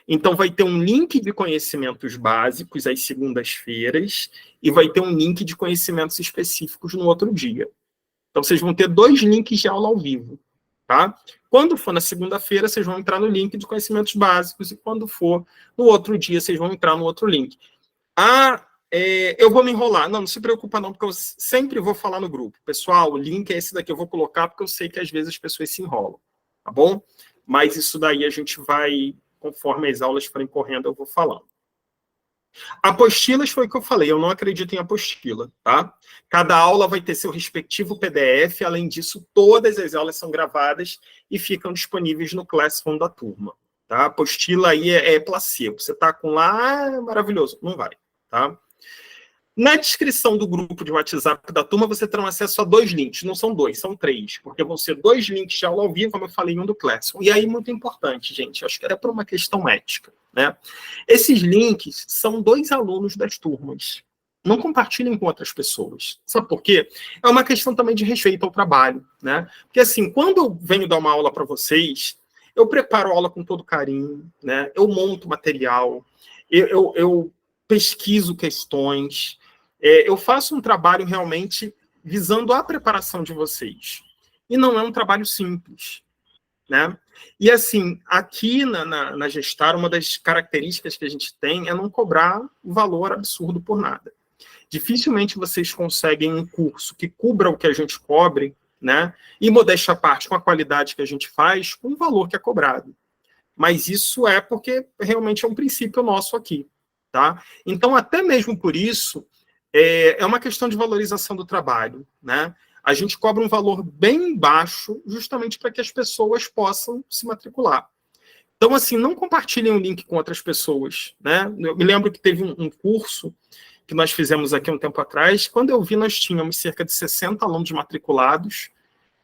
A: Então, vai ter um link de conhecimentos básicos às segundas-feiras e vai ter um link de conhecimentos específicos no outro dia. Então, vocês vão ter 2 links de aula ao vivo. Tá? Quando for na segunda-feira, vocês vão entrar no link de conhecimentos básicos e quando for no outro dia, vocês vão entrar no outro link. Eu vou me enrolar. Não se preocupa não, porque eu sempre vou falar no grupo. Pessoal, o link é esse daqui, eu vou colocar porque eu sei que às vezes as pessoas se enrolam. Tá bom? Mas isso daí a gente vai... Conforme as aulas forem correndo, eu vou falando. Apostilas foi o que eu falei, eu não acredito em apostila, tá? Cada aula vai ter seu respectivo PDF, além disso, todas as aulas são gravadas e ficam disponíveis no Classroom da turma, tá? Apostila aí é placebo, você tá com lá, maravilhoso, não vai, tá? Na descrição do grupo de WhatsApp da turma, você terá acesso a 2 links, não são 2, são 3, porque vão ser 2 links de aula ao vivo, como eu falei, um do Classroom. E aí, muito importante, gente, acho que era por uma questão ética, né? Esses links são 2 alunos das turmas. Não compartilhem com outras pessoas. Sabe por quê? É uma questão também de respeito ao trabalho, né? Porque, assim, quando eu venho dar uma aula para vocês, eu preparo a aula com todo carinho, né? Eu monto material, eu pesquiso questões, eu faço um trabalho realmente visando a preparação de vocês. E não é um trabalho simples, né? E, assim, aqui na Gestar, uma das características que a gente tem é não cobrar um valor absurdo por nada. Dificilmente vocês conseguem um curso que cubra o que a gente cobre, né? E, modéstia à parte, com a qualidade que a gente faz, com o valor que é cobrado. Mas isso é porque realmente é um princípio nosso aqui, tá? Então, até mesmo por isso, é uma questão de valorização do trabalho, né? A gente cobra um valor bem baixo justamente para que as pessoas possam se matricular. Então, assim, não compartilhem o link com outras pessoas, né? Eu me lembro que teve um curso que nós fizemos aqui um tempo atrás. Quando eu vi, nós tínhamos cerca de 60 alunos matriculados,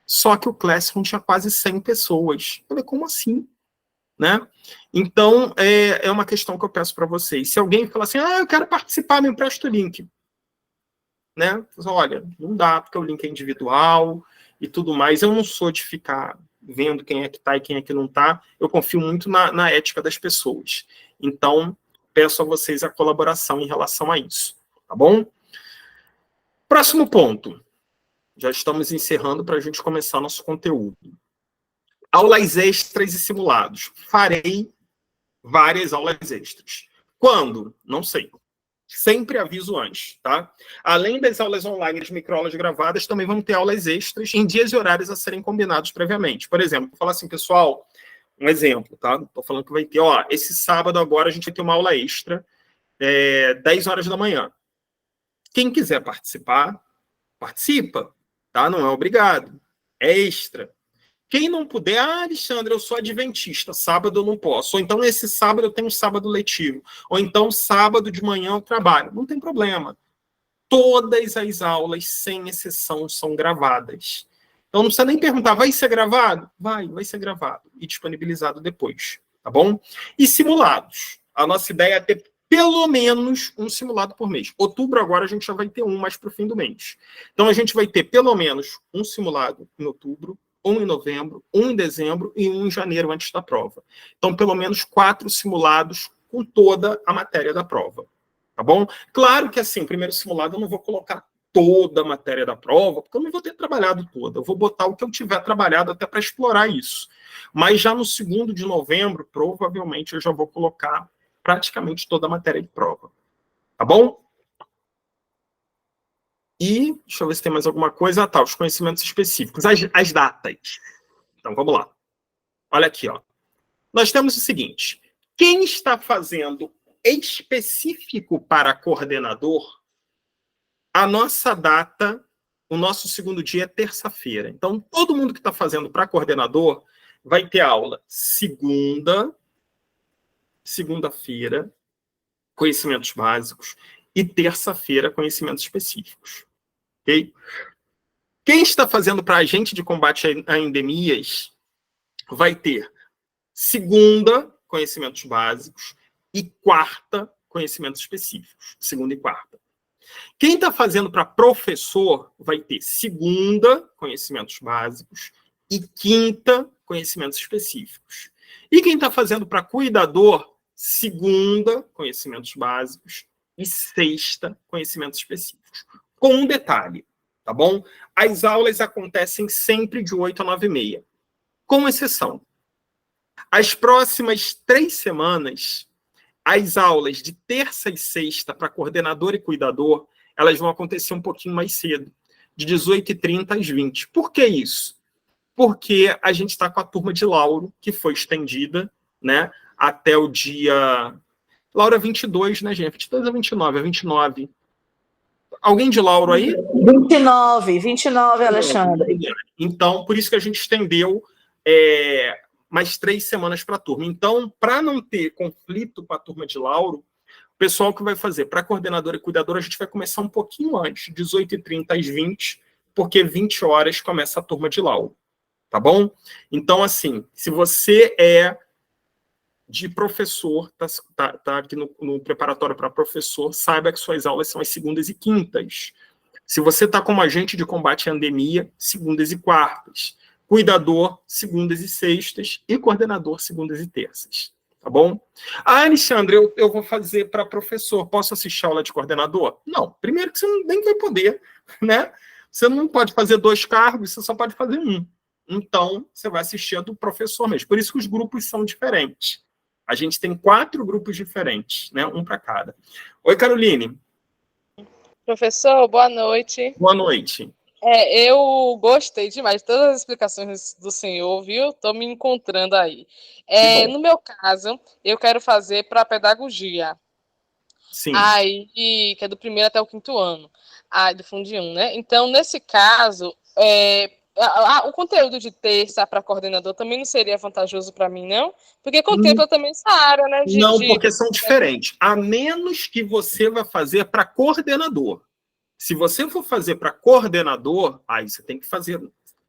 A: só que o Classroom tinha quase 100 pessoas. Eu falei, como assim? Né? Então, é uma questão que eu peço para vocês. Se alguém falar assim, eu quero participar, me empresta o link. Né? Olha, não dá, porque o link é individual e tudo mais. Eu não sou de ficar vendo quem é que está e quem é que não está. Eu confio muito na ética das pessoas. Então, peço a vocês a colaboração em relação a isso. Tá bom? Próximo ponto. Já estamos encerrando para a gente começar nosso conteúdo. Aulas extras e simulados. Farei várias aulas extras. Quando? Não sei. Sempre aviso antes, tá? Além das aulas online de microaulas gravadas, também vamos ter aulas extras em dias e horários a serem combinados previamente. Por exemplo, vou falar assim, pessoal, um exemplo, tá? Estou falando que vai ter, esse sábado agora a gente vai ter uma aula extra, 10 horas da manhã. Quem quiser participar, participa, tá? Não é obrigado. É extra. Quem não puder, Alexandre, eu sou adventista, sábado eu não posso. Ou então, esse sábado eu tenho um sábado letivo. Ou então, sábado de manhã eu trabalho. Não tem problema. Todas as aulas, sem exceção, são gravadas. Então, não precisa nem perguntar, vai ser gravado? Vai ser gravado e disponibilizado depois, tá bom? E simulados. A nossa ideia é ter pelo menos um simulado por mês. Outubro agora a gente já vai ter um mais para o fim do mês. Então, a gente vai ter pelo menos um simulado em outubro, um em novembro, um em dezembro e um em janeiro antes da prova. Então, pelo menos 4 simulados com toda a matéria da prova. Tá bom? Claro que, assim, o primeiro simulado eu não vou colocar toda a matéria da prova, porque eu não vou ter trabalhado toda. Eu vou botar o que eu tiver trabalhado até para explorar isso. Mas já no 2º de novembro, provavelmente, eu já vou colocar praticamente toda a matéria de prova. Tá bom? E, deixa eu ver se tem mais alguma coisa. Tá, os conhecimentos específicos. As datas. Então, vamos lá. Olha aqui, ó. Nós temos o seguinte. Quem está fazendo específico para coordenador, a nossa data, o nosso 2º dia é terça-feira. Então, todo mundo que está fazendo para coordenador vai ter aula segunda-feira, conhecimentos básicos, e terça-feira, conhecimentos específicos. Ok? Quem está fazendo para agente de combate a endemias vai ter segunda, conhecimentos básicos, e quarta, conhecimentos específicos. Segunda e quarta. Quem está fazendo para professor vai ter segunda, conhecimentos básicos, e quinta, conhecimentos específicos. E quem está fazendo para cuidador, segunda, conhecimentos básicos, e sexta, conhecimentos específicos. Com um detalhe, tá bom? As aulas acontecem sempre de 8 a 9h30, com exceção. As próximas 3 semanas, as aulas de terça e sexta para coordenador e cuidador, elas vão acontecer um pouquinho mais cedo, de 18h30 às 20h. Por que isso? Porque a gente está com a turma de Lauro, que foi estendida, né, até o dia Lauro é 22, né, gente? 22 ou 29? É 29. Alguém de Lauro aí?
C: 29, Alexandre.
A: Então, por isso que a gente estendeu mais 3 semanas para a turma. Então, para não ter conflito com a turma de Lauro, o pessoal que vai fazer para coordenadora e cuidadora, a gente vai começar um pouquinho antes, 18h30 às 20, porque 20 horas começa a turma de Lauro. Tá bom? Então, assim, se você é de professor, tá aqui no preparatório para professor, saiba que suas aulas são as segundas e quintas. Se você está como agente de combate à endemia, segundas e quartas. Cuidador, segundas e sextas. E coordenador, segundas e terças. Tá bom? Ah, Alexandre, eu vou fazer para professor. Posso assistir a aula de coordenador? Não. Primeiro que você nem vai poder, né? Você não pode fazer 2 cargos, você só pode fazer 1. Então, você vai assistir a do professor mesmo. Por isso que os grupos são diferentes. A gente tem 4 grupos diferentes, né? Um para cada. Oi, Caroline.
D: Professor, boa noite.
A: Boa noite.
D: Eu gostei demais de todas as explicações do senhor, viu? Estou me encontrando aí. No meu caso, eu quero fazer para pedagogia.
A: Sim.
D: Aí, que é do 1º até o 5º ano. Do Fundo 1, né? Então, nesse caso, o conteúdo de terça para coordenador também não seria vantajoso para mim, não? Porque contempla também essa área, né?
A: Porque são diferentes. A menos que você vá fazer para coordenador. Se você for fazer para coordenador, aí você tem que fazer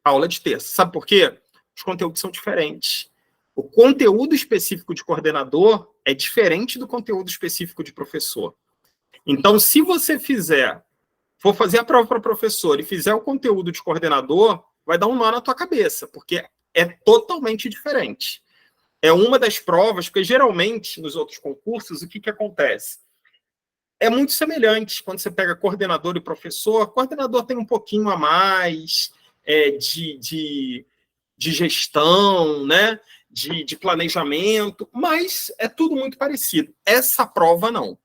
A: aula de terça. Sabe por quê? Os conteúdos são diferentes. O conteúdo específico de coordenador é diferente do conteúdo específico de professor. Então, se você for fazer a prova para professor e fizer o conteúdo de coordenador, vai dar um nó na tua cabeça, porque é totalmente diferente. É uma das provas, porque geralmente, nos outros concursos, o que acontece? É muito semelhante quando você pega coordenador e professor. Coordenador tem um pouquinho a mais de gestão, né? De planejamento, mas é tudo muito parecido. Essa prova, não.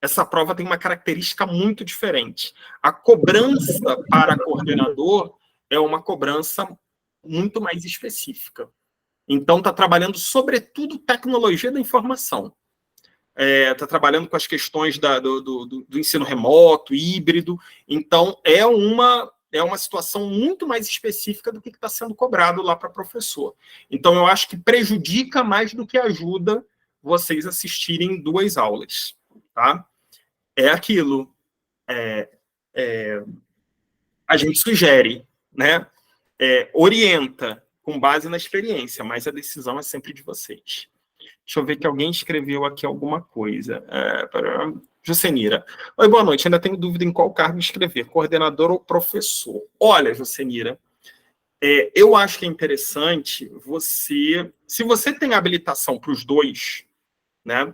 A: Essa prova tem uma característica muito diferente. A cobrança para coordenador é uma cobrança muito mais específica. Então, está trabalhando, sobretudo, tecnologia da informação. Está trabalhando com as questões do ensino remoto, híbrido. Então, é uma situação muito mais específica do que está sendo cobrado lá para professor. Então, eu acho que prejudica mais do que ajuda vocês assistirem 2 aulas. Tá? É aquilo. A gente sugere, né? Orienta com base na experiência, mas a decisão é sempre de vocês. Deixa eu ver que alguém escreveu aqui alguma coisa. Jocenira. Oi, boa noite. Ainda tenho dúvida em qual cargo escrever, coordenador ou professor. Olha, Jocenira, eu acho que é interessante você... Se você tem habilitação para os 2, né?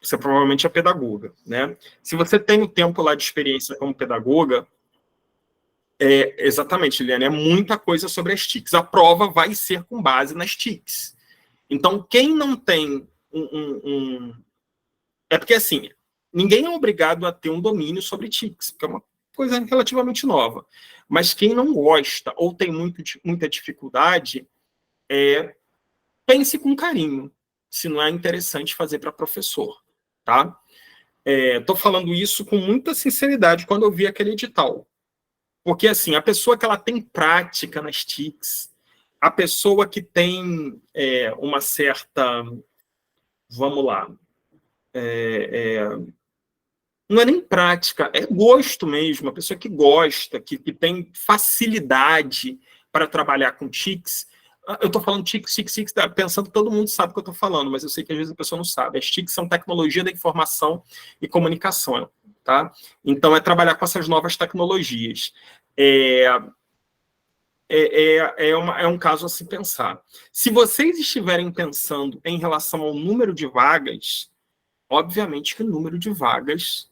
A: Você provavelmente é pedagoga, né? Se você tem o tempo lá de experiência como pedagoga, exatamente, Liliane, é muita coisa sobre as TICs. A prova vai ser com base nas TICs. Então, quem não tem É porque, assim, ninguém é obrigado a ter um domínio sobre TICs, que é uma coisa relativamente nova. Mas quem não gosta ou tem muita dificuldade, pense com carinho, se não é interessante fazer para professor, tá? Estou falando isso com muita sinceridade quando eu vi aquele edital. Porque, assim, a pessoa que ela tem prática nas TICs, a pessoa que tem uma certa... Vamos lá. Não é nem prática, é gosto mesmo. A pessoa que gosta, que tem facilidade para trabalhar com TICs. Eu estou falando TICs, pensando que todo mundo sabe o que eu estou falando, mas eu sei que às vezes a pessoa não sabe. As TICs são tecnologia da informação e comunicação, tá? Então, é trabalhar com essas novas tecnologias. É um caso a se pensar. Se vocês estiverem pensando em relação ao número de vagas, obviamente que o número de vagas,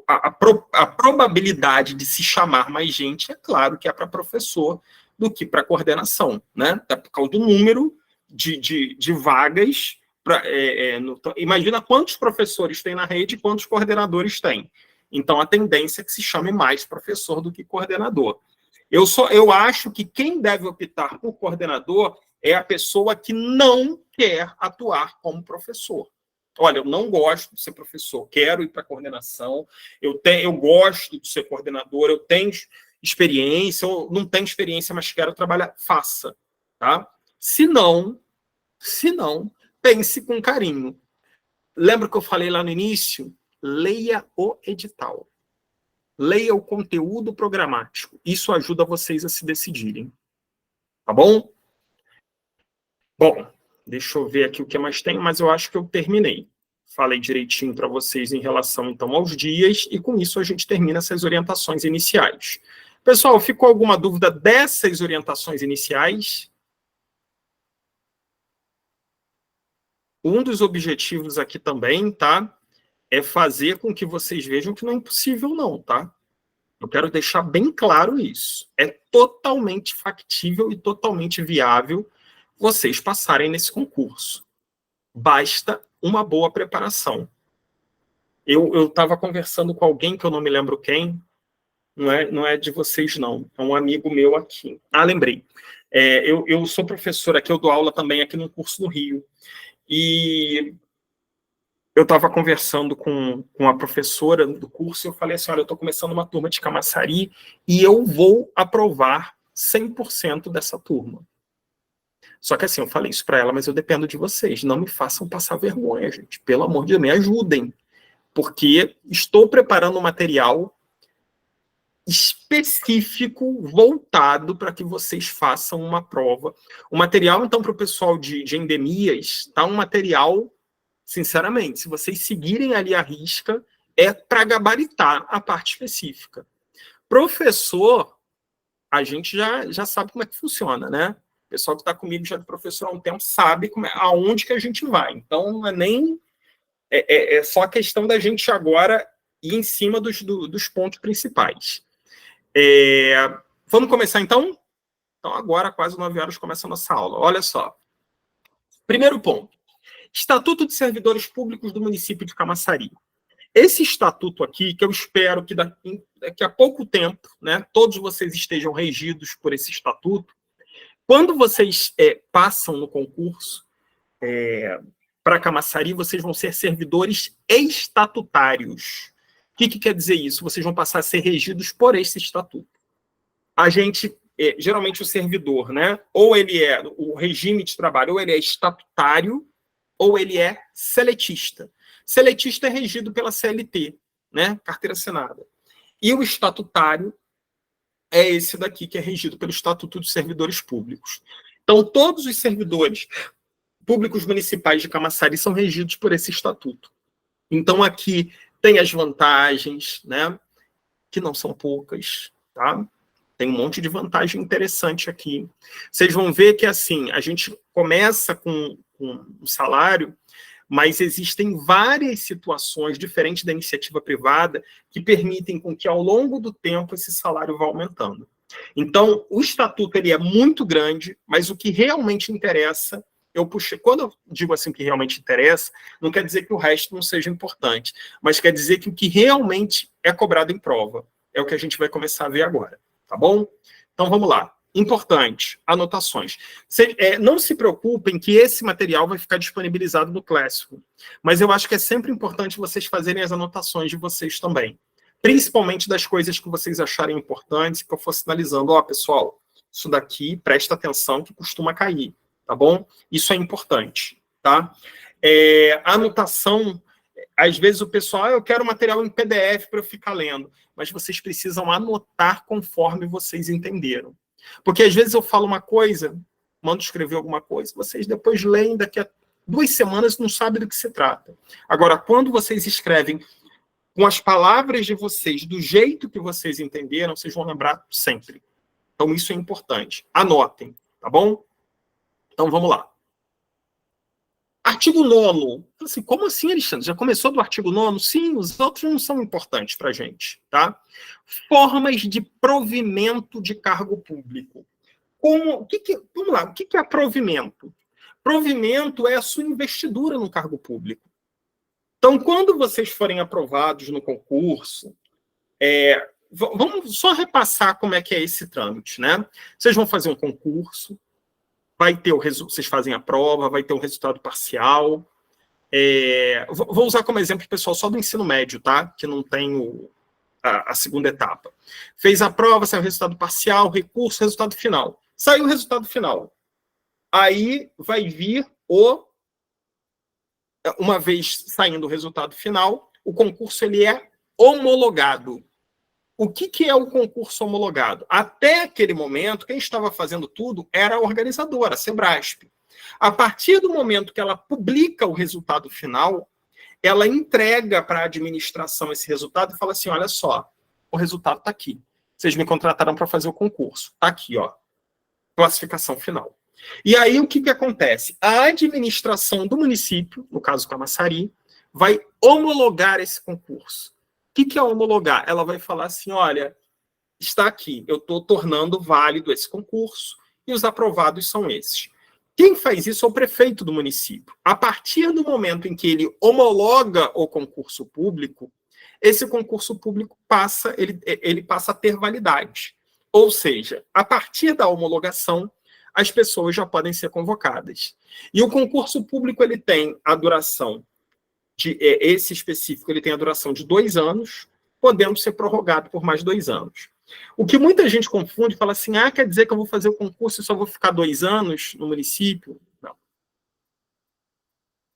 A: a probabilidade de se chamar mais gente, é claro que é para professor do que para coordenação, né? Até por causa do número de vagas. Imagina quantos professores tem na rede e quantos coordenadores tem. Então, a tendência é que se chame mais professor do que coordenador. Eu acho que quem deve optar por coordenador é a pessoa que não quer atuar como professor. Olha, eu não gosto de ser professor, quero ir para a coordenação, eu gosto de ser coordenador, eu tenho experiência, eu não tenho experiência, mas quero trabalhar, faça, tá? Se não, pense com carinho. Lembra que eu falei lá no início? Leia o edital. Leia o conteúdo programático. Isso ajuda vocês a se decidirem. Tá bom? Bom, deixa eu ver aqui o que mais tem, mas eu acho que eu terminei. Falei direitinho para vocês em relação, então, aos dias, e com isso a gente termina essas orientações iniciais. Pessoal, ficou alguma dúvida dessas orientações iniciais? Um dos objetivos aqui também, tá? É fazer com que vocês vejam que não é impossível não, tá? Eu quero deixar bem claro isso. É totalmente factível e totalmente viável vocês passarem nesse concurso. Basta uma boa preparação. Eu estava conversando com alguém que eu não me lembro quem, não é de vocês não, é um amigo meu aqui. Ah, lembrei. Eu sou professor aqui, eu dou aula também aqui num curso no Rio. E eu estava conversando com a professora do curso e eu falei assim, olha, eu estou começando uma turma de Camaçari e eu vou aprovar 100% dessa turma. Só que assim, eu falei isso para ela, mas eu dependo de vocês. Não me façam passar vergonha, gente. Pelo amor de Deus, me ajudem. Porque estou preparando um material específico, voltado para que vocês façam uma prova. O material, então, para o pessoal de endemias, está um material, sinceramente, se vocês seguirem ali a risca, é para gabaritar a parte específica. Professor, a gente já sabe como é que funciona, né? O pessoal que está comigo já de professor há um tempo sabe aonde que a gente vai. Então, não é nem... É só a questão da gente agora ir em cima dos pontos principais. Vamos começar, então? Então, agora, quase 9 horas, começa a nossa aula. Olha só. Primeiro ponto. Estatuto de Servidores Públicos do município de Camaçari. Esse estatuto aqui, que eu espero que daqui a pouco tempo, né, todos vocês estejam regidos por esse estatuto. Quando vocês passam no concurso para Camaçari, vocês vão ser servidores estatutários. O que quer dizer isso? Vocês vão passar a ser regidos por esse estatuto. A gente, geralmente o servidor, né, ou ele é o regime de trabalho, ou ele é estatutário, ou ele é seletista. Seletista é regido pela CLT, né, carteira assinada. E o estatutário é esse daqui, que é regido pelo Estatuto dos Servidores Públicos. Então, todos os servidores públicos municipais de Camaçari são regidos por esse estatuto. Então, aqui tem as vantagens, né, que não são poucas, tá? Tem um monte de vantagem interessante aqui. Vocês vão ver que, assim, a gente começa com um salário, mas existem várias situações diferentes da iniciativa privada que permitem com que, ao longo do tempo, esse salário vá aumentando. Então, o estatuto ele é muito grande, mas o que realmente interessa, eu puxei. Quando eu digo assim que realmente interessa, não quer dizer que o resto não seja importante, mas quer dizer que o que realmente é cobrado em prova é o que a gente vai começar a ver agora, tá bom? Então, vamos lá. Importante, anotações. Não se preocupem que esse material vai ficar disponibilizado no Classroom, mas eu acho que é sempre importante vocês fazerem as anotações de vocês também, principalmente das coisas que vocês acharem importantes, que eu for sinalizando, ó, pessoal, isso daqui, presta atenção que costuma cair, tá bom? Isso é importante, tá? A anotação, às vezes o pessoal, eu quero material em PDF para eu ficar lendo, mas vocês precisam anotar conforme vocês entenderam. Porque às vezes eu falo uma coisa, mando escrever alguma coisa, vocês depois leem daqui a 2 semanas e não sabem do que se trata. Agora, quando vocês escrevem com as palavras de vocês, do jeito que vocês entenderam, vocês vão lembrar sempre. Então, isso é importante. Anotem, tá bom? Então, vamos lá. Artigo 9º. Assim, como assim, Alexandre? Já começou do artigo 9º? Sim, os outros não são importantes para a gente, tá? Formas de provimento de cargo público. Vamos lá, o que é provimento? Provimento é a sua investidura no cargo público. Então, quando vocês forem aprovados no concurso, vamos só repassar como é que é esse trâmite, né? Vocês vão fazer um concurso, vai ter vocês fazem a prova, vai ter um resultado parcial. Vou usar como exemplo, pessoal, só do ensino médio, tá? Que não tem a segunda etapa. Fez a prova, saiu o resultado parcial, recurso, resultado final. Saiu o resultado final. Aí vai vir uma vez saindo o resultado final, o concurso ele é homologado. O que é o concurso homologado? Até aquele momento, quem estava fazendo tudo era a organizadora, a Sebrasp. A partir do momento que ela publica o resultado final, ela entrega para a administração esse resultado e fala assim, olha só, o resultado está aqui. Vocês me contrataram para fazer o concurso. Está aqui, ó, classificação final. E aí, o que acontece? A administração do município, no caso Camaçari, vai homologar esse concurso. O que é homologar? Ela vai falar assim, olha, está aqui, eu estou tornando válido esse concurso e os aprovados são esses. Quem faz isso é o prefeito do município. A partir do momento em que ele homologa o concurso público, esse concurso público passa a ter validade. Ou seja, a partir da homologação, as pessoas já podem ser convocadas. E o concurso público ele tem a duração esse específico, ele tem a duração de 2 anos, podendo ser prorrogado por mais 2 anos. O que muita gente confunde, fala assim, quer dizer que eu vou fazer o concurso e só vou ficar 2 anos no município? Não.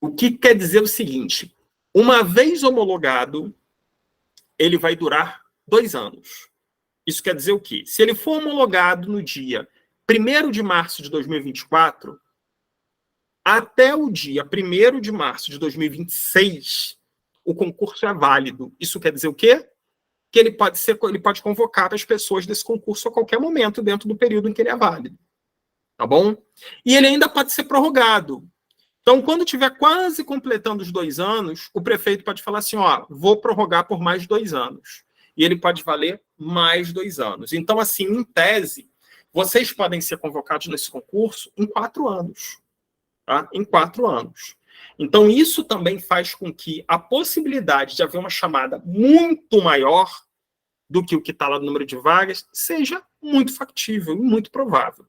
A: O que quer dizer o seguinte, uma vez homologado, ele vai durar 2 anos. Isso quer dizer o quê? Se ele for homologado no dia 1º de março de 2024, até o dia 1º de março de 2026, o concurso é válido. Isso quer dizer o quê? Que ele pode convocar as pessoas desse concurso a qualquer momento dentro do período em que ele é válido. Tá bom? E ele ainda pode ser prorrogado. Então, quando tiver quase completando os 2 anos, o prefeito pode falar assim, vou prorrogar por mais 2 anos. E ele pode valer mais 2 anos. Então, assim, em tese, vocês podem ser convocados nesse concurso em 4 anos. Tá? Em 4 anos. Então, isso também faz com que a possibilidade de haver uma chamada muito maior do que o que está lá no número de vagas seja muito factível e muito provável.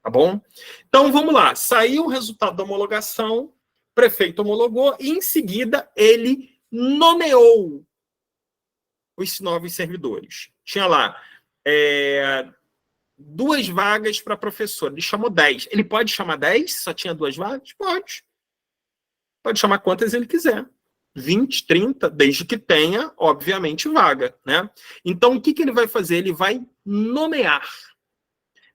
A: Tá bom? Então, vamos lá. Saiu o resultado da homologação, o prefeito homologou e, em seguida, ele nomeou os novos servidores. Tinha lá 2 vagas para professor. Ele chamou 10. Ele pode chamar 10? Só tinha 2 vagas? Pode. Pode chamar quantas ele quiser. 20, 30, desde que tenha, obviamente, vaga. Né? Então, o que ele vai fazer? Ele vai nomear.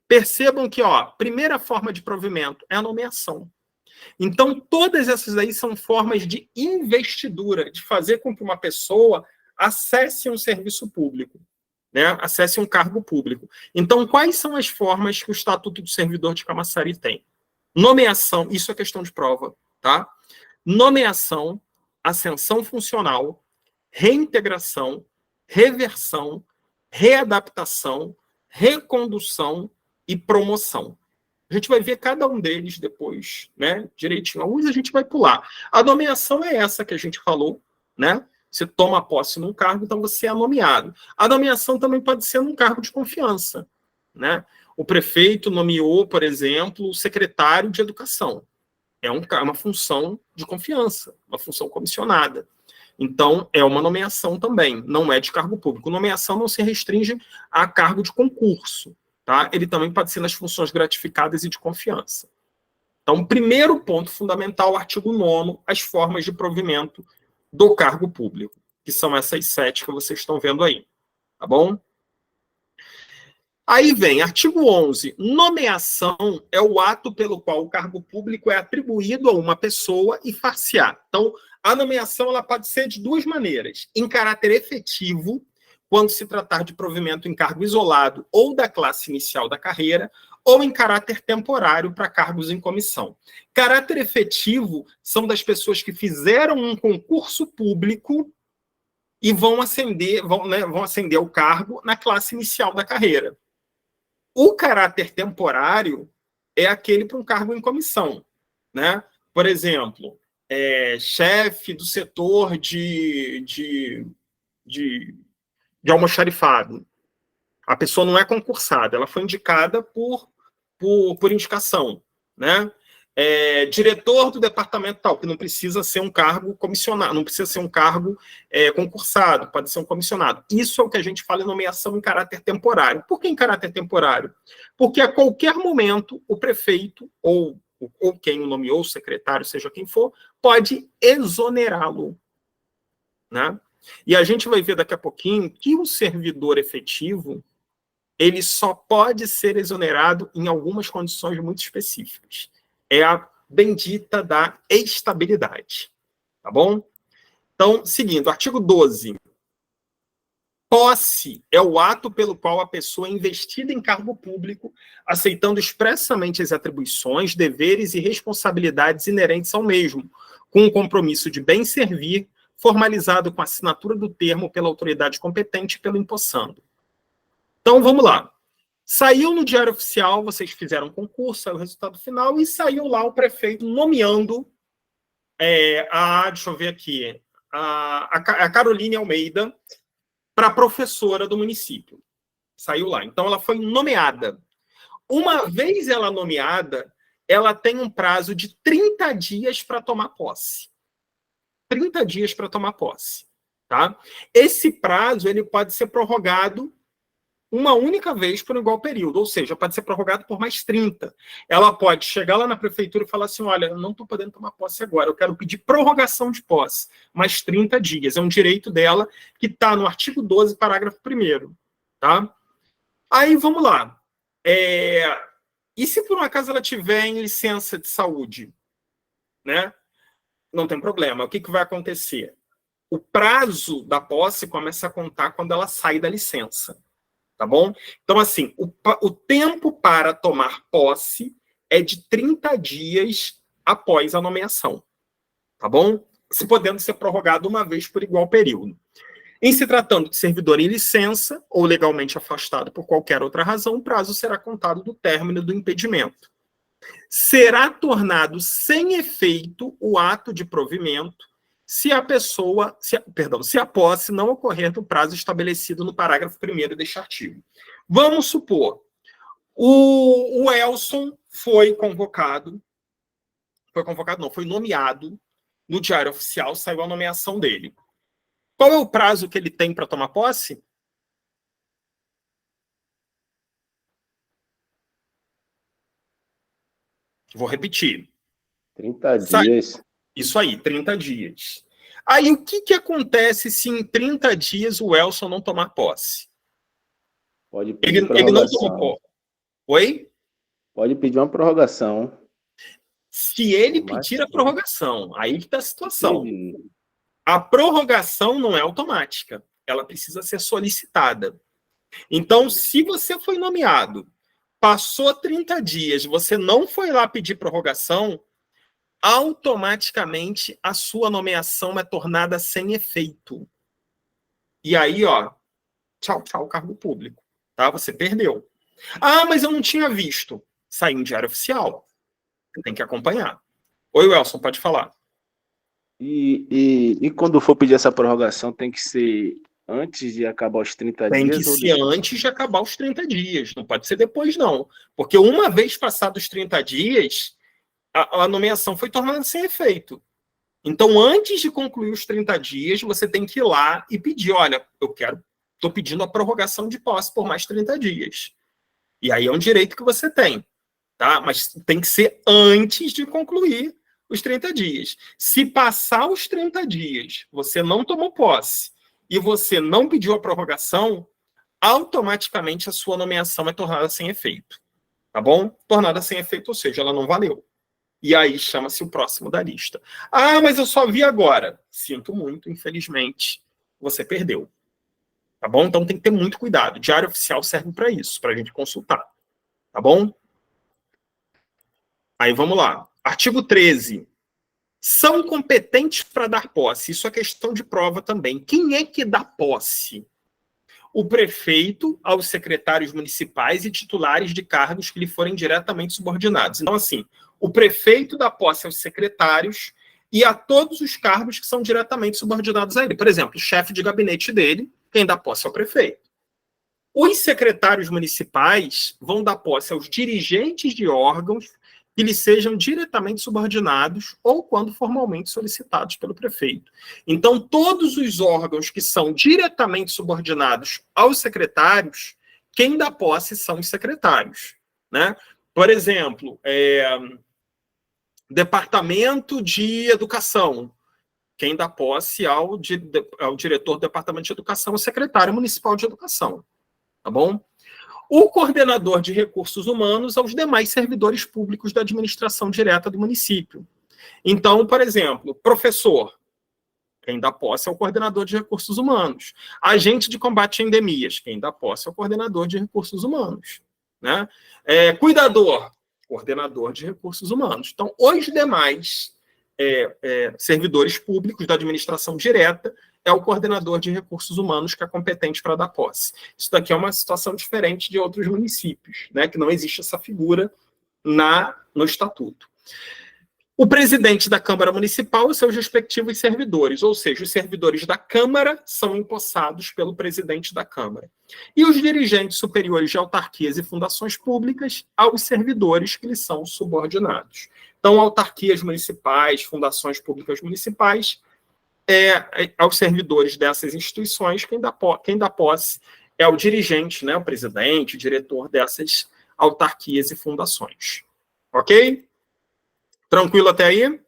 A: Percebam que, primeira forma de provimento é a nomeação. Então, todas essas aí são formas de investidura, de fazer com que uma pessoa acesse um serviço público. Né, acesse um cargo público. Então, quais são as formas que o Estatuto do Servidor de Camaçari tem? Nomeação, isso é questão de prova, tá? Nomeação, ascensão funcional, reintegração, reversão, readaptação, recondução e promoção. A gente vai ver cada um deles depois, né, direitinho. Alguns a gente vai pular. A nomeação é essa que a gente falou, né? Você toma posse num cargo, então você é nomeado. A nomeação também pode ser num cargo de confiança. Né? O prefeito nomeou, por exemplo, o secretário de educação. É uma função de confiança, uma função comissionada. Então, é uma nomeação também, não é de cargo público. Nomeação não se restringe a cargo de concurso. Tá? Ele também pode ser nas funções gratificadas e de confiança. Então, primeiro ponto fundamental, artigo 9º, as formas de provimento do cargo público, que são essas 7 que vocês estão vendo aí, tá bom? Aí vem, artigo 11, nomeação é o ato pelo qual o cargo público é atribuído a uma pessoa e far-se-á. Então, a nomeação ela pode ser de 2 maneiras, em caráter efetivo, quando se tratar de provimento em cargo isolado ou da classe inicial da carreira, ou em caráter temporário para cargos em comissão. Caráter efetivo são das pessoas que fizeram um concurso público e vão ascender ao cargo na classe inicial da carreira. O caráter temporário é aquele para um cargo em comissão. Né? Por exemplo, chefe do setor de almoxarifado. A pessoa não é concursada, ela foi indicada por indicação, né? diretor do departamento tal, que não precisa ser um cargo comissionado, não precisa ser um cargo concursado, pode ser um comissionado. Isso é o que a gente fala em nomeação em caráter temporário. Por que em caráter temporário? Porque a qualquer momento o prefeito ou quem o nomeou, o secretário, seja quem for, pode exonerá-lo, né? E a gente vai ver daqui a pouquinho que o servidor efetivo ele só pode ser exonerado em algumas condições muito específicas. É a bendita da estabilidade. Tá bom? Então, seguindo, artigo 12. Posse é o ato pelo qual a pessoa é investida em cargo público, aceitando expressamente as atribuições, deveres e responsabilidades inerentes ao mesmo, com o compromisso de bem servir, formalizado com a assinatura do termo pela autoridade competente e pelo empossando. Então, vamos lá. Saiu no Diário Oficial, vocês fizeram um concurso, saiu o resultado final, e saiu lá o prefeito nomeando deixa eu ver aqui, a Caroline Almeida para professora do município. Saiu lá. Então, ela foi nomeada. Uma vez ela nomeada, ela tem um prazo de 30 dias para tomar posse. 30 dias para tomar posse. Tá? Esse prazo ele pode ser prorrogado uma única vez por igual período, ou seja, pode ser prorrogado por mais 30. Ela pode chegar lá na prefeitura e falar assim, olha, eu não estou podendo tomar posse agora, eu quero pedir prorrogação de posse, mais 30 dias. É um direito dela que está no artigo 12, parágrafo 1º. Tá? Aí, vamos lá. E se por um acaso ela tiver em licença de saúde? Né? Não tem problema. O que vai acontecer? O prazo da posse começa a contar quando ela sai da licença. Tá bom? Então, assim, o tempo para tomar posse é de 30 dias após a nomeação. Tá bom? Se podendo ser prorrogado uma vez por igual período. Em se tratando de servidor em licença ou legalmente afastado por qualquer outra razão, o prazo será contado do término do impedimento. Será tornado sem efeito o ato de provimento se a posse não ocorrer no prazo estabelecido no parágrafo 1º deste artigo. Vamos supor, o Elson foi nomeado no Diário Oficial, saiu a nomeação dele. Qual é o prazo que ele tem para tomar posse? Vou repetir.
B: 30 dias.
A: Isso aí, 30 dias. Aí, o que acontece se em 30 dias o Elson não tomar posse?
B: Pode pedir
A: ele não tomou posse. Oi?
B: Pode pedir uma prorrogação.
A: Se ele pedir a prorrogação, aí que está a situação. A prorrogação não é automática. Ela precisa ser solicitada. Então, se você foi nomeado, passou 30 dias, você não foi lá pedir prorrogação, automaticamente a sua nomeação é tornada sem efeito. E aí, ó, tchau, tchau, cargo público. Tá? Você perdeu. Ah, mas eu não tinha visto. Saiu em Diário Oficial. Você tem que acompanhar. Oi, Wilson, pode falar.
B: E quando for pedir essa prorrogação, tem que ser antes de acabar os 30 dias?
A: Tem que ser antes de acabar os 30 dias. Não pode ser depois, não. Porque uma vez passados os 30 dias, a nomeação foi tornada sem efeito. Então, antes de concluir os 30 dias, você tem que ir lá e pedir, olha, estou pedindo a prorrogação de posse por mais 30 dias. E aí é um direito que você tem, tá? Mas tem que ser antes de concluir os 30 dias. Se passar os 30 dias, você não tomou posse e você não pediu a prorrogação, automaticamente a sua nomeação é tornada sem efeito. Tá bom? Tornada sem efeito, ou seja, ela não valeu. E aí chama-se o próximo da lista. Ah, mas eu só vi agora. Sinto muito, infelizmente, você perdeu. Tá bom? Então tem que ter muito cuidado. Diário Oficial serve para isso, para a gente consultar. Tá bom? Aí vamos lá. Artigo 13. São competentes para dar posse. Isso é questão de prova também. Quem é que dá posse? O prefeito aos secretários municipais e titulares de cargos que lhe forem diretamente subordinados. Então, assim, o prefeito dá posse aos secretários e a todos os cargos que são diretamente subordinados a ele. Por exemplo, o chefe de gabinete dele, quem dá posse é o prefeito. Os secretários municipais vão dar posse aos dirigentes de órgãos que lhes sejam diretamente subordinados ou quando formalmente solicitados pelo prefeito. Então, todos os órgãos que são diretamente subordinados aos secretários, quem dá posse são os secretários, né? Por exemplo, Departamento de Educação, quem dá posse ao diretor do Departamento de Educação, o secretário municipal de Educação, tá bom? O coordenador de recursos humanos aos demais servidores públicos da administração direta do município. Então, por exemplo, professor, quem dá posse é o coordenador de recursos humanos. Agente de combate a endemias, quem dá posse é o coordenador de recursos humanos, né? Cuidador, coordenador de recursos humanos. Então, os demais servidores públicos da administração direta é o coordenador de recursos humanos que é competente para dar posse. Isso daqui é uma situação diferente de outros municípios, né, que não existe essa figura no estatuto. O presidente da Câmara Municipal e seus respectivos servidores, ou seja, os servidores da Câmara são empossados pelo presidente da Câmara. E os dirigentes superiores de autarquias e fundações públicas aos servidores que lhes são subordinados. Então, autarquias municipais, fundações públicas municipais, aos servidores dessas instituições, quem dá posse é o dirigente, né, o presidente, o diretor dessas autarquias e fundações. Ok? Tranquilo até aí?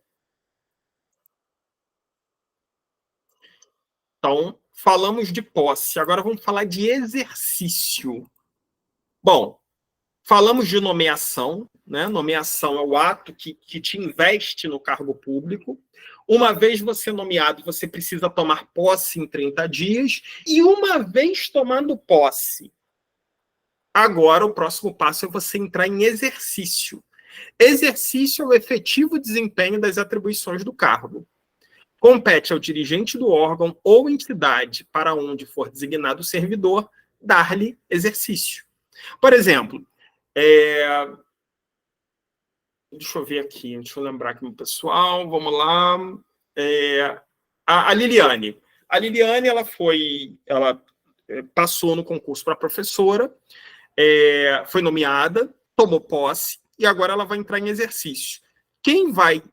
A: Então, falamos de posse. Agora vamos falar de exercício. Bom, falamos de nomeação, né? Nomeação é o ato que te investe no cargo público. Uma vez você nomeado, você precisa tomar posse em 30 dias. E uma vez tomando posse, agora o próximo passo é você entrar em exercício. Exercício é o efetivo desempenho das atribuições do cargo. Compete ao dirigente do órgão ou entidade para onde for designado o servidor dar-lhe exercício. Por exemplo, deixa eu ver aqui, deixa eu lembrar aqui, meu pessoal, vamos lá. A Liliane. A Liliane, ela passou no concurso para professora, foi nomeada, tomou posse, e agora ela vai entrar em exercício. Quem vai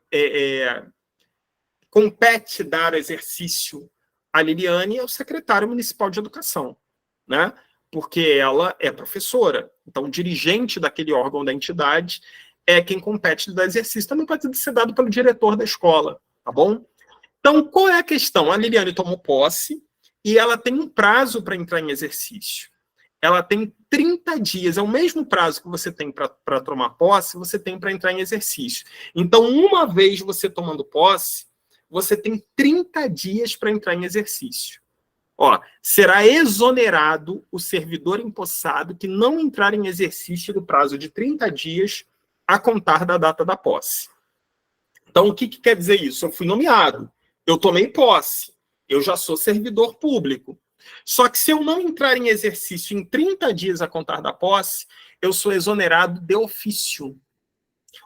A: compete dar exercício à Liliane é o secretário municipal de educação, né? Porque ela é professora. Então, o dirigente daquele órgão da entidade é quem compete dar exercício. Também pode ser dado pelo diretor da escola, tá bom? Então, qual é a questão? A Liliane tomou posse e ela tem um prazo para entrar em exercício. Ela tem 30 dias, é o mesmo prazo que você tem para tomar posse, você tem para entrar em exercício. Então, uma vez você tomando posse, você tem 30 dias para entrar em exercício. Será exonerado o servidor empossado que não entrar em exercício no prazo de 30 dias a contar da data da posse. Então, o que quer dizer isso? Eu fui nomeado, eu tomei posse, eu já sou servidor público. Só que se eu não entrar em exercício em 30 dias a contar da posse, eu sou exonerado de ofício.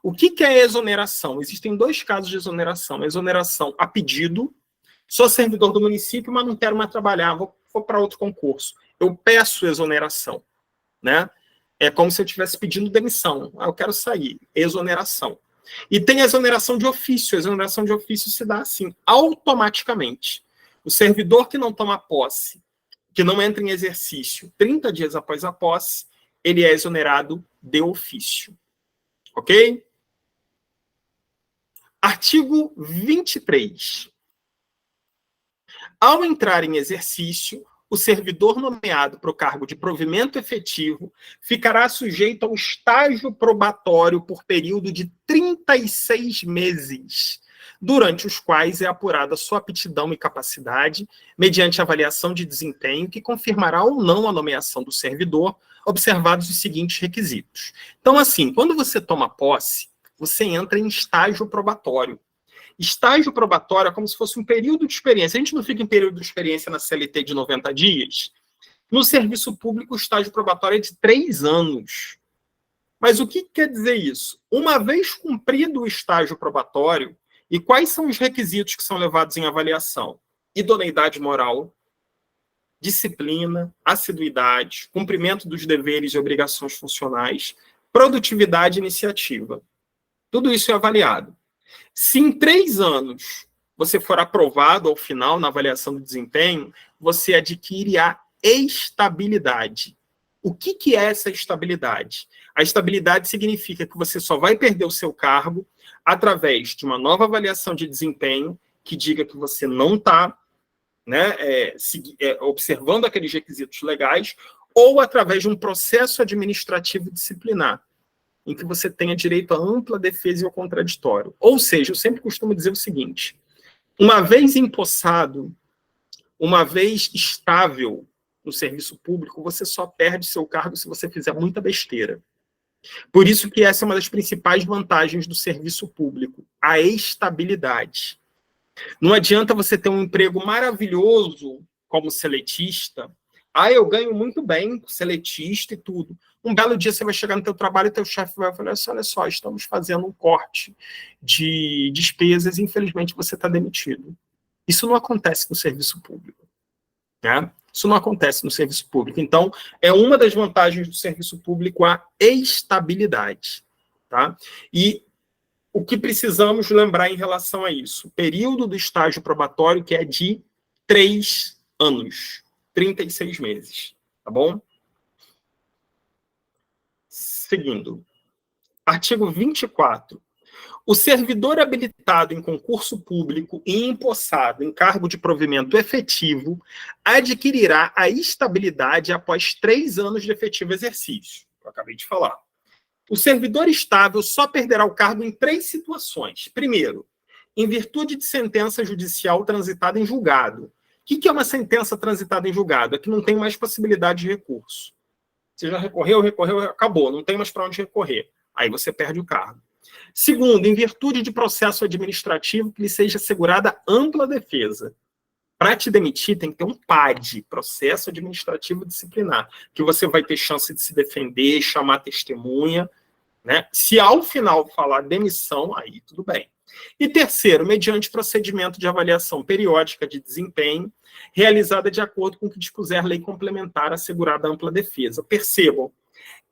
A: O que é exoneração? Existem dois casos de exoneração. Exoneração a pedido. Sou servidor do município, mas não quero mais trabalhar, vou para outro concurso. Eu peço exoneração, né? É como se eu estivesse pedindo demissão. Eu quero sair. Exoneração. E tem a exoneração de ofício. A exoneração de ofício se dá assim, automaticamente. O servidor que não toma posse, que não entra em exercício 30 dias após a posse, ele é exonerado de ofício. Ok? Artigo 23. Ao entrar em exercício, o servidor nomeado para o cargo de provimento efetivo ficará sujeito ao estágio probatório por período de 36 meses, durante os quais é apurada sua aptidão e capacidade, mediante avaliação de desempenho que confirmará ou não a nomeação do servidor, observados os seguintes requisitos. Então, assim, quando você toma posse, você entra em estágio probatório. Estágio probatório é como se fosse um período de experiência. A gente não fica em período de experiência na CLT de 90 dias. No serviço público, o estágio probatório é de 3 anos. Mas o que quer dizer isso? Uma vez cumprido o estágio probatório, e quais são os requisitos que são levados em avaliação? Idoneidade moral, disciplina, assiduidade, cumprimento dos deveres e obrigações funcionais, produtividade e iniciativa. Tudo isso é avaliado. Se em 3 anos você for aprovado ao final na avaliação do desempenho, você adquire a estabilidade. O que é essa estabilidade? A estabilidade significa que você só vai perder o seu cargo através de uma nova avaliação de desempenho que diga que você não está, né, observando aqueles requisitos legais, ou através de um processo administrativo disciplinar, em que você tenha direito à ampla defesa e ao contraditório. Ou seja, eu sempre costumo dizer o seguinte: uma vez empossado, uma vez estável no serviço público, você só perde seu cargo se você fizer muita besteira. Por isso que essa é uma das principais vantagens do serviço público, a estabilidade. Não adianta você ter um emprego maravilhoso como seletista. Eu ganho muito bem, seletista e tudo. Um belo dia você vai chegar no teu trabalho e teu chefe vai falar assim: olha só, estamos fazendo um corte de despesas e infelizmente você está demitido. Isso não acontece no serviço público, né? Isso não acontece no serviço público. Então, é uma das vantagens do serviço público a estabilidade, tá? E o que precisamos lembrar em relação a isso? O período do estágio probatório, que é de 3 anos, 36 meses, tá bom? Seguindo. Artigo 24. O servidor habilitado em concurso público e empossado em cargo de provimento efetivo adquirirá a estabilidade após 3 anos de efetivo exercício. Eu acabei de falar. O servidor estável só perderá o cargo em 3 situações. Primeiro, em virtude de sentença judicial transitada em julgado. O que é uma sentença transitada em julgado? É que não tem mais possibilidade de recurso. Você já recorreu, acabou, não tem mais para onde recorrer. Aí você perde o cargo. Segundo, em virtude de processo administrativo que lhe seja assegurada ampla defesa. Para te demitir, tem que ter um PAD, processo administrativo disciplinar, que você vai ter chance de se defender, chamar testemunha, né? Se ao final falar demissão, aí tudo bem. E terceiro, mediante procedimento de avaliação periódica de desempenho, realizada de acordo com o que dispuser a lei complementar assegurada ampla defesa. Percebam,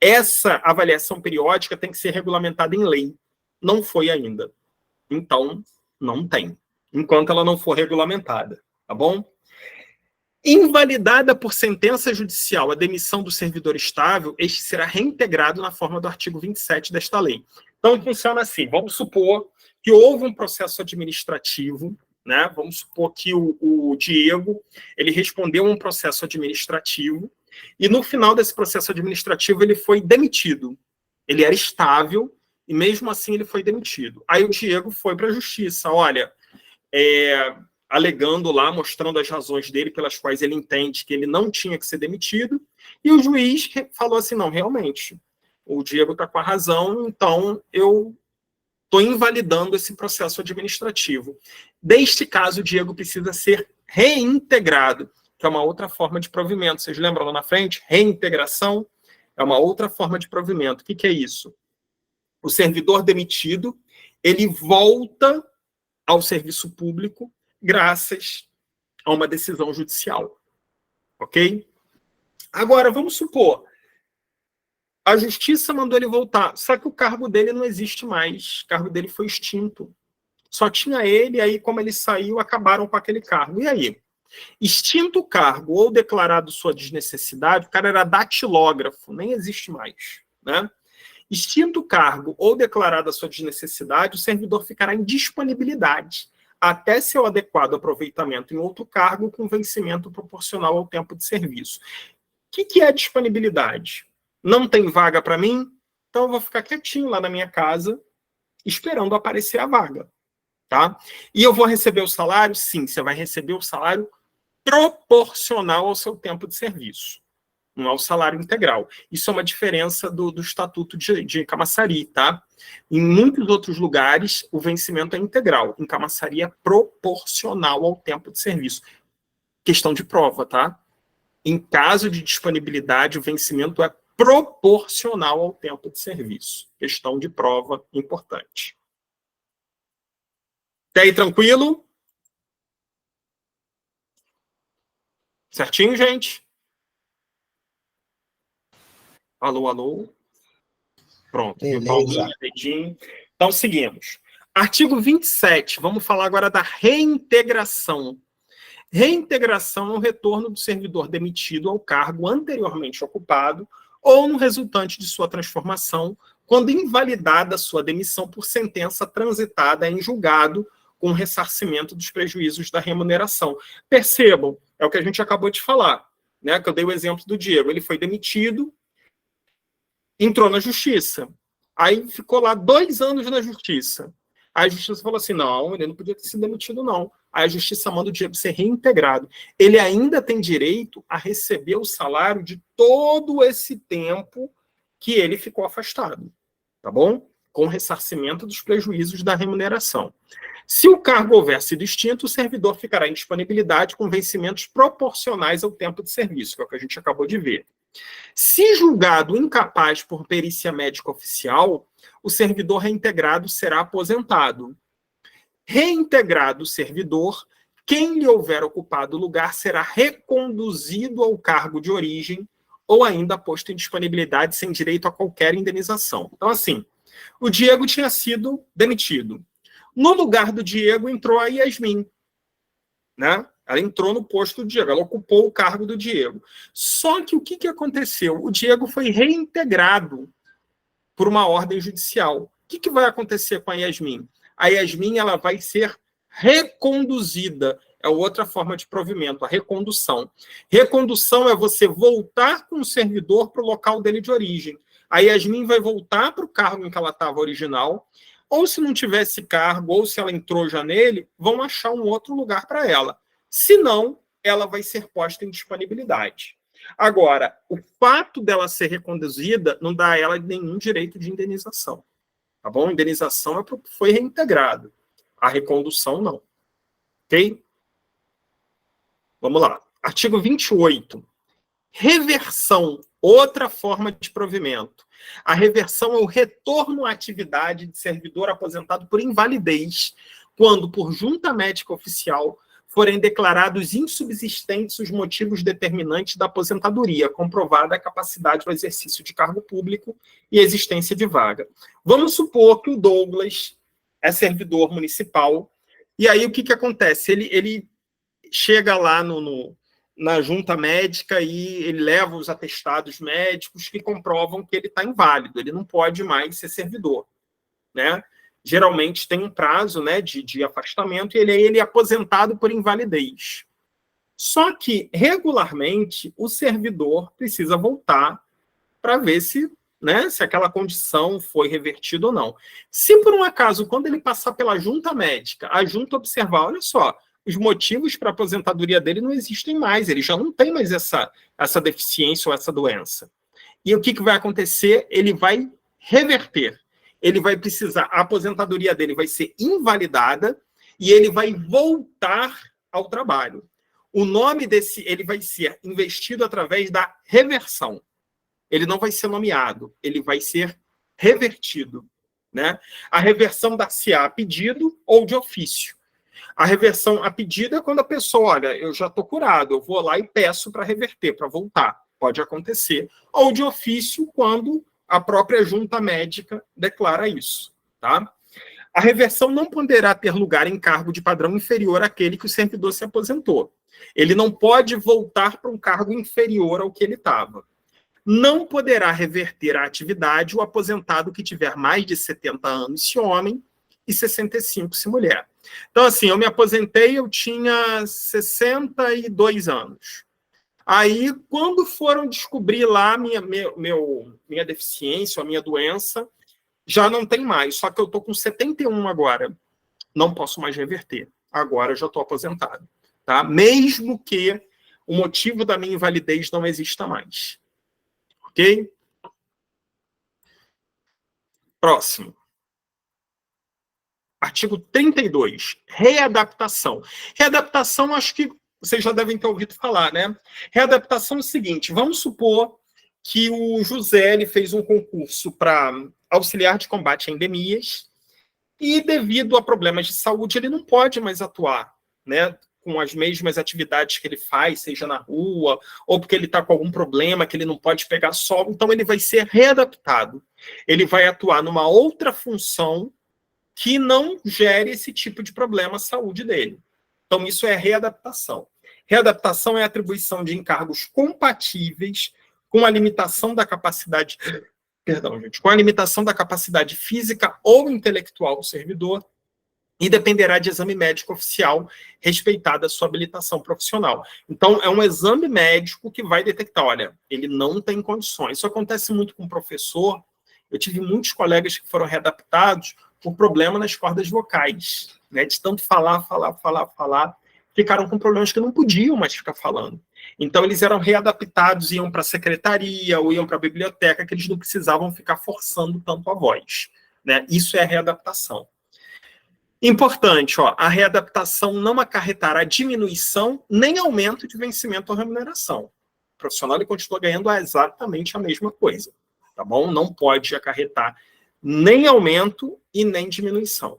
A: essa avaliação periódica tem que ser regulamentada em lei. Não foi ainda. Então, não tem. Enquanto ela não for regulamentada. Tá bom? Invalidada por sentença judicial a demissão do servidor estável, este será reintegrado na forma do artigo 27 desta lei. Então, funciona assim. Vamos supor que houve um processo administrativo, né? Vamos supor que o Diego, ele respondeu a um processo administrativo e no final desse processo administrativo ele foi demitido. Ele era estável e mesmo assim ele foi demitido. Aí o Diego foi para a justiça. Olha, alegando lá, mostrando as razões dele pelas quais ele entende que ele não tinha que ser demitido, e o juiz falou assim: não, realmente, o Diego está com a razão, então eu estou invalidando esse processo administrativo. Deste caso, o Diego precisa ser reintegrado, que é uma outra forma de provimento. Vocês lembram lá na frente? Reintegração é uma outra forma de provimento. O que é isso? O servidor demitido, ele volta ao serviço público graças a uma decisão judicial. Ok? Agora, vamos supor, a justiça mandou ele voltar, só que o cargo dele não existe mais, o cargo dele foi extinto. Só tinha ele, aí como ele saiu, acabaram com aquele cargo. E aí? Extinto o cargo ou declarado sua desnecessidade, o cara era datilógrafo, nem existe mais, né? Extinto o cargo ou declarada a sua desnecessidade, o servidor ficará em disponibilidade até seu adequado aproveitamento em outro cargo com vencimento proporcional ao tempo de serviço. O que é disponibilidade? Não tem vaga para mim? Então eu vou ficar quietinho lá na minha casa esperando aparecer a vaga. Tá? E eu vou receber o salário? Sim, você vai receber o salário proporcional ao seu tempo de serviço. Não é o salário integral. Isso é uma diferença do Estatuto de Camaçari, tá? Em muitos outros lugares, o vencimento é integral. Em Camaçari é proporcional ao tempo de serviço. Questão de prova, tá? Em caso de disponibilidade, o vencimento é proporcional ao tempo de serviço. Questão de prova importante. Até aí, tranquilo? Certinho, gente? Alô, alô? Pronto.
E: Beleza.
A: Então, Então, seguimos. Artigo 27, vamos falar agora da reintegração. Reintegração é o retorno do servidor demitido ao cargo anteriormente ocupado ou no resultante de sua transformação, quando invalidada sua demissão por sentença transitada em julgado com ressarcimento dos prejuízos da remuneração. Percebam, é o que a gente acabou de falar, né? Que eu dei o exemplo do Diego. Ele foi demitido, entrou na justiça. Aí ficou lá 2 anos na justiça. Aí a justiça falou assim, não, ele não podia ter sido demitido, não. Aí a justiça manda o Diego ser reintegrado. Ele ainda tem direito a receber o salário de todo esse tempo que ele ficou afastado, tá bom? Com ressarcimento dos prejuízos da remuneração. Se o cargo houver sido extinto, o servidor ficará em disponibilidade com vencimentos proporcionais ao tempo de serviço, que é o que a gente acabou de ver. Se julgado incapaz por perícia médica oficial, o servidor reintegrado será aposentado. Reintegrado o servidor, quem lhe houver ocupado o lugar será reconduzido ao cargo de origem ou ainda posto em disponibilidade sem direito a qualquer indenização. Então, assim, o Diego tinha sido demitido. No lugar do Diego entrou a Yasmin, né? Ela entrou no posto do Diego, ela ocupou o cargo do Diego. Só que o que aconteceu? O Diego foi reintegrado por uma ordem judicial. O que vai acontecer com a Yasmin? A Yasmin ela vai ser reconduzida. É outra forma de provimento, a recondução. Recondução é você voltar com o servidor para o local dele de origem. A Yasmin vai voltar para o cargo em que ela estava original, ou se não tivesse cargo, ou se ela entrou já nele, vão achar um outro lugar para ela. Se não, ela vai ser posta em disponibilidade. Agora, o fato dela ser reconduzida não dá a ela nenhum direito de indenização. Tá bom? Indenização é porque foi reintegrado. A recondução, não. Ok? Vamos lá. Artigo 28. Reversão. Outra forma de provimento. A reversão é o retorno à atividade de servidor aposentado por invalidez, quando, por junta médica oficial, forem declarados insubsistentes os motivos determinantes da aposentadoria, comprovada a capacidade do exercício de cargo público e existência de vaga. Vamos supor que o Douglas é servidor municipal, e aí o que acontece? Ele chega lá na junta médica e ele leva os atestados médicos que comprovam que ele está inválido, ele não pode mais ser servidor, né? Geralmente tem um prazo, né, de afastamento, e ele é aposentado por invalidez. Só que, regularmente, o servidor precisa voltar para ver se, né, se aquela condição foi revertida ou não. Se, por um acaso, quando ele passar pela junta médica, a junta observar, olha só, os motivos para a aposentadoria dele não existem mais, ele já não tem mais essa deficiência ou essa doença. E o que vai acontecer? Ele vai reverter. Ele vai precisar, a aposentadoria dele vai ser invalidada e ele vai voltar ao trabalho. O nome ele vai ser investido através da reversão. Ele não vai ser nomeado, ele vai ser revertido, né? A reversão dá-se-á a pedido ou de ofício. A reversão a pedido é quando a pessoa, olha, eu já estou curado, eu vou lá e peço para reverter, para voltar. Pode acontecer. Ou de ofício, quando a própria junta médica declara isso, tá? A reversão não poderá ter lugar em cargo de padrão inferior àquele que o servidor se aposentou. Ele não pode voltar para um cargo inferior ao que ele estava. Não poderá reverter a atividade o aposentado que tiver mais de 70 anos se homem e 65 se mulher. Então, assim, eu me aposentei, eu tinha 62 anos. Aí, quando foram descobrir lá minha deficiência, a minha doença, já não tem mais. Só que eu estou com 71 agora. Não posso mais reverter. Agora eu já estou aposentado. Tá? Mesmo que o motivo da minha invalidez não exista mais. Ok? Próximo. Artigo 32. Readaptação. Readaptação, acho que vocês já devem ter ouvido falar, né? Readaptação é o seguinte, vamos supor que o José ele fez um concurso para auxiliar de combate a endemias e, devido a problemas de saúde, ele não pode mais atuar, né, com as mesmas atividades que ele faz, seja na rua, ou porque ele está com algum problema que ele não pode pegar sol, então ele vai ser readaptado. Ele vai atuar numa outra função que não gere esse tipo de problema à saúde dele. Então, isso é readaptação. Readaptação é a atribuição de encargos compatíveis com a limitação da capacidade, com a limitação da capacidade física ou intelectual do servidor, e dependerá de exame médico oficial, respeitada a sua habilitação profissional. Então, é um exame médico que vai detectar, olha, ele não tem condições. Isso acontece muito com o professor. Eu tive muitos colegas que foram readaptados por problema nas cordas vocais, né? De tanto falar, ficaram com problemas que não podiam mais ficar falando. Então, eles eram readaptados, iam para a secretaria ou iam para a biblioteca, que eles não precisavam ficar forçando tanto a voz, né? Isso é readaptação. Importante, ó, a readaptação não acarretará diminuição nem aumento de vencimento ou remuneração. O profissional ele continua ganhando exatamente a mesma coisa, tá bom? Não pode acarretar nem aumento e nem diminuição.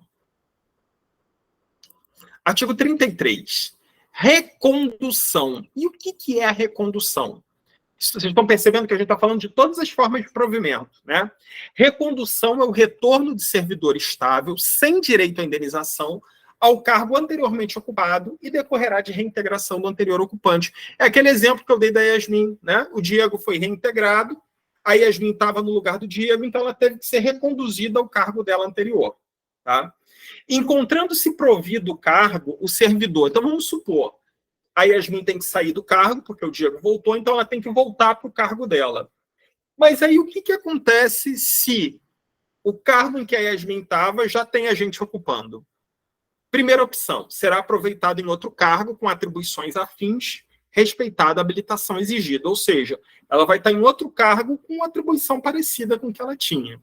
A: Artigo 33. Recondução. E o que é a recondução? Vocês estão percebendo que a gente está falando de todas as formas de provimento, né? Recondução é o retorno de servidor estável, sem direito à indenização, ao cargo anteriormente ocupado e decorrerá de reintegração do anterior ocupante. É aquele exemplo que eu dei da Yasmin, né? O Diego foi reintegrado, a Yasmin estava no lugar do Diego, então ela teve que ser reconduzida ao cargo dela anterior, tá? Encontrando-se provido o cargo, o servidor, então vamos supor, a Yasmin tem que sair do cargo, porque o Diego voltou, então ela tem que voltar para o cargo dela. Mas aí o que acontece se o cargo em que a Yasmin estava já tem a gente ocupando? Primeira opção, será aproveitado em outro cargo com atribuições afins, respeitada a habilitação exigida. Ou seja, ela vai estar em outro cargo com atribuição parecida com o que ela tinha.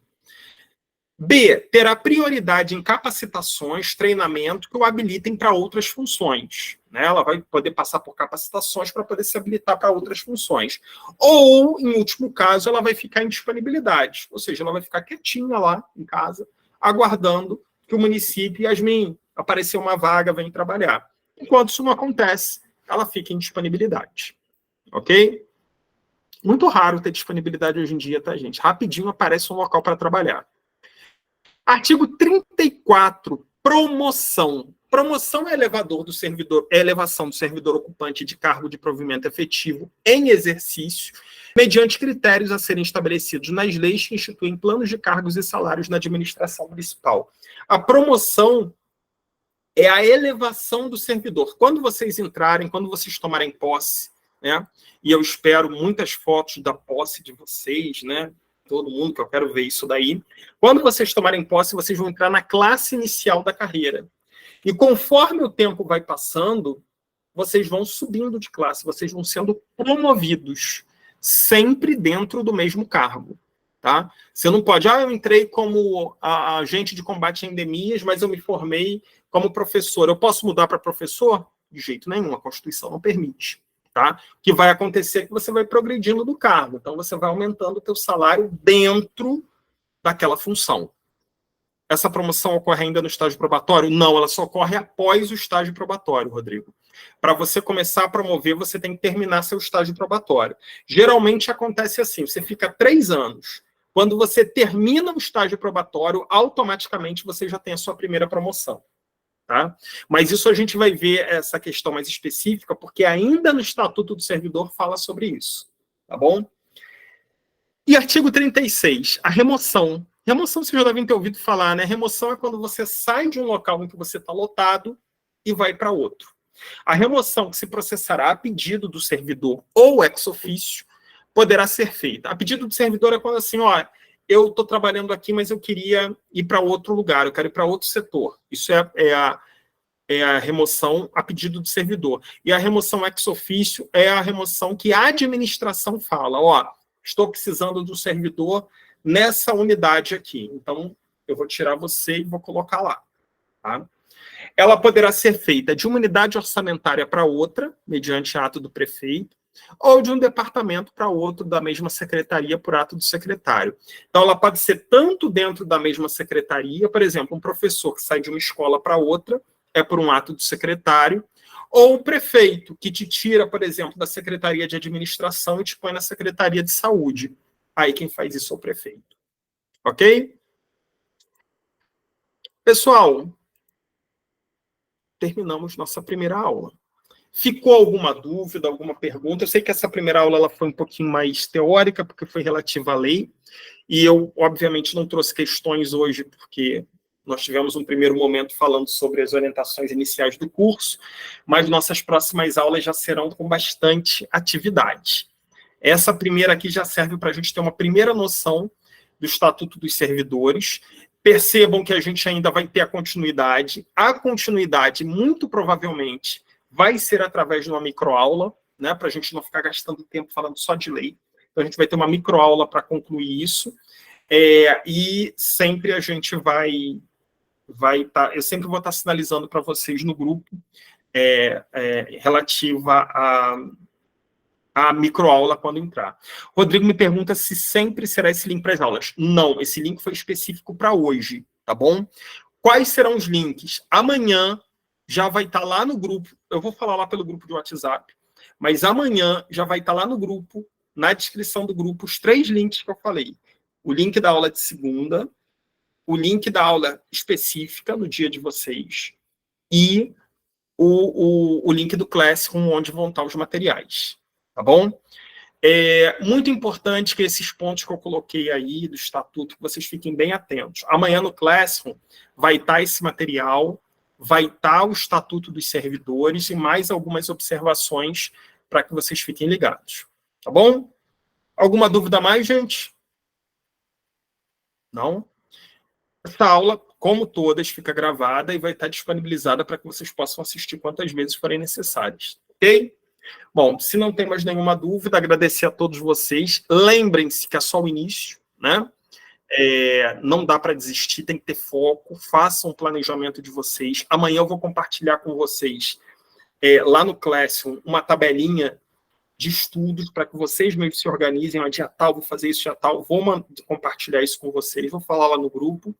A: B, terá prioridade em capacitações, treinamento que o habilitem para outras funções, né? Ela vai poder passar por capacitações para poder se habilitar para outras funções. Ou, em último caso, ela vai ficar em disponibilidade, ou seja, ela vai ficar quietinha lá em casa, aguardando que o município, Yasmin, apareceu uma vaga, vem trabalhar. Enquanto isso não acontece, ela fica em disponibilidade. Ok? Muito raro ter disponibilidade hoje em dia, tá, gente? Rapidinho aparece um local para trabalhar. Artigo 34, promoção. Promoção é elevador do servidor, é elevação do servidor ocupante de cargo de provimento efetivo em exercício, mediante critérios a serem estabelecidos nas leis que instituem planos de cargos e salários na administração municipal. A promoção é a elevação do servidor. Quando vocês entrarem, quando vocês tomarem posse, né? E eu espero muitas fotos da posse de vocês, né? Todo mundo, que eu quero ver isso daí. Quando vocês tomarem posse, vocês vão entrar na classe inicial da carreira. E conforme o tempo vai passando, vocês vão subindo de classe, vocês vão sendo promovidos, sempre dentro do mesmo cargo, tá? Você não pode, eu entrei como agente de combate a endemias, mas eu me formei como professor. Eu posso mudar para professor? De jeito nenhum, a Constituição não permite. Tá? O que vai acontecer é que você vai progredindo do cargo, então você vai aumentando o teu salário dentro daquela função. Essa promoção ocorre ainda no estágio probatório? Não, ela só ocorre após o estágio probatório, Rodrigo. Para você começar a promover, você tem que terminar seu estágio probatório. Geralmente acontece assim, você fica 3 anos. Quando você termina o estágio probatório, automaticamente você já tem a sua primeira promoção. Tá? Mas isso a gente vai ver essa questão mais específica, porque ainda no Estatuto do Servidor fala sobre isso, tá bom? E artigo 36, a remoção. Remoção vocês já devem ter ouvido falar, né? Remoção é quando você sai de um local em que você está lotado e vai para outro. A remoção que se processará a pedido do servidor ou ex officio poderá ser feita. A pedido do servidor é quando assim, ó, eu estou trabalhando aqui, mas eu queria ir para outro lugar, eu quero ir para outro setor. Isso é a remoção a pedido do servidor. E a remoção ex officio é a remoção que a administração fala, ó, estou precisando do servidor nessa unidade aqui. Então, eu vou tirar você e vou colocar lá. Tá? Ela poderá ser feita de uma unidade orçamentária para outra, mediante ato do prefeito, ou de um departamento para outro da mesma secretaria por ato do secretário. Então, ela pode ser tanto dentro da mesma secretaria, por exemplo, um professor que sai de uma escola para outra, é por um ato do secretário, ou o prefeito que te tira, por exemplo, da Secretaria de Administração e te põe na Secretaria de Saúde. Aí quem faz isso é o prefeito. Ok? Pessoal, terminamos nossa primeira aula. Ficou alguma dúvida, alguma pergunta? Eu sei que essa primeira aula ela foi um pouquinho mais teórica, porque foi relativa à lei, e eu, obviamente, não trouxe questões hoje, porque nós tivemos um primeiro momento falando sobre as orientações iniciais do curso, mas nossas próximas aulas já serão com bastante atividade. Essa primeira aqui já serve para a gente ter uma primeira noção do Estatuto dos Servidores. Percebam que a gente ainda vai ter a continuidade. A continuidade, muito provavelmente, vai ser através de uma microaula, né, para a gente não ficar gastando tempo falando só de lei. Então, a gente vai ter uma microaula para concluir isso. E sempre a gente vai estar... eu sempre vou estar sinalizando para vocês no grupo relativa a microaula quando entrar. Rodrigo me pergunta se sempre será esse link para as aulas. Não, esse link foi específico para hoje, tá bom? Quais serão os links? Amanhã já vai estar lá no grupo, eu vou falar lá pelo grupo de WhatsApp, mas amanhã já vai estar lá no grupo, na descrição do grupo, os 3 links que eu falei. O link da aula de segunda, o link da aula específica no dia de vocês e o link do Classroom, onde vão estar os materiais. Tá bom? É muito importante que esses pontos que eu coloquei aí do estatuto, que vocês fiquem bem atentos. Amanhã no Classroom vai estar esse material, vai estar o Estatuto dos Servidores e mais algumas observações para que vocês fiquem ligados. Tá bom? Alguma dúvida mais, gente? Não? Essa aula, como todas, fica gravada e vai estar disponibilizada para que vocês possam assistir quantas vezes forem necessárias. Ok? Bom, se não tem mais nenhuma dúvida, agradecer a todos vocês. Lembrem-se que é só o início, né? Não dá para desistir, tem que ter foco. Façam um planejamento de vocês. Amanhã eu vou compartilhar com vocês, lá no Classroom, uma tabelinha de estudos para que vocês mesmos se organizem. Dia tal, vou fazer isso, dia tal. Vou compartilhar isso com vocês, vou falar lá no grupo.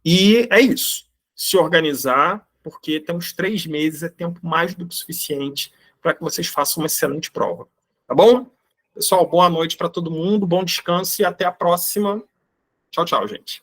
A: E é isso. Se organizar, porque temos 3 meses, é tempo mais do que suficiente para que vocês façam uma excelente prova. Tá bom? Pessoal, boa noite para todo mundo, bom descanso e até a próxima. Tchau, tchau, gente.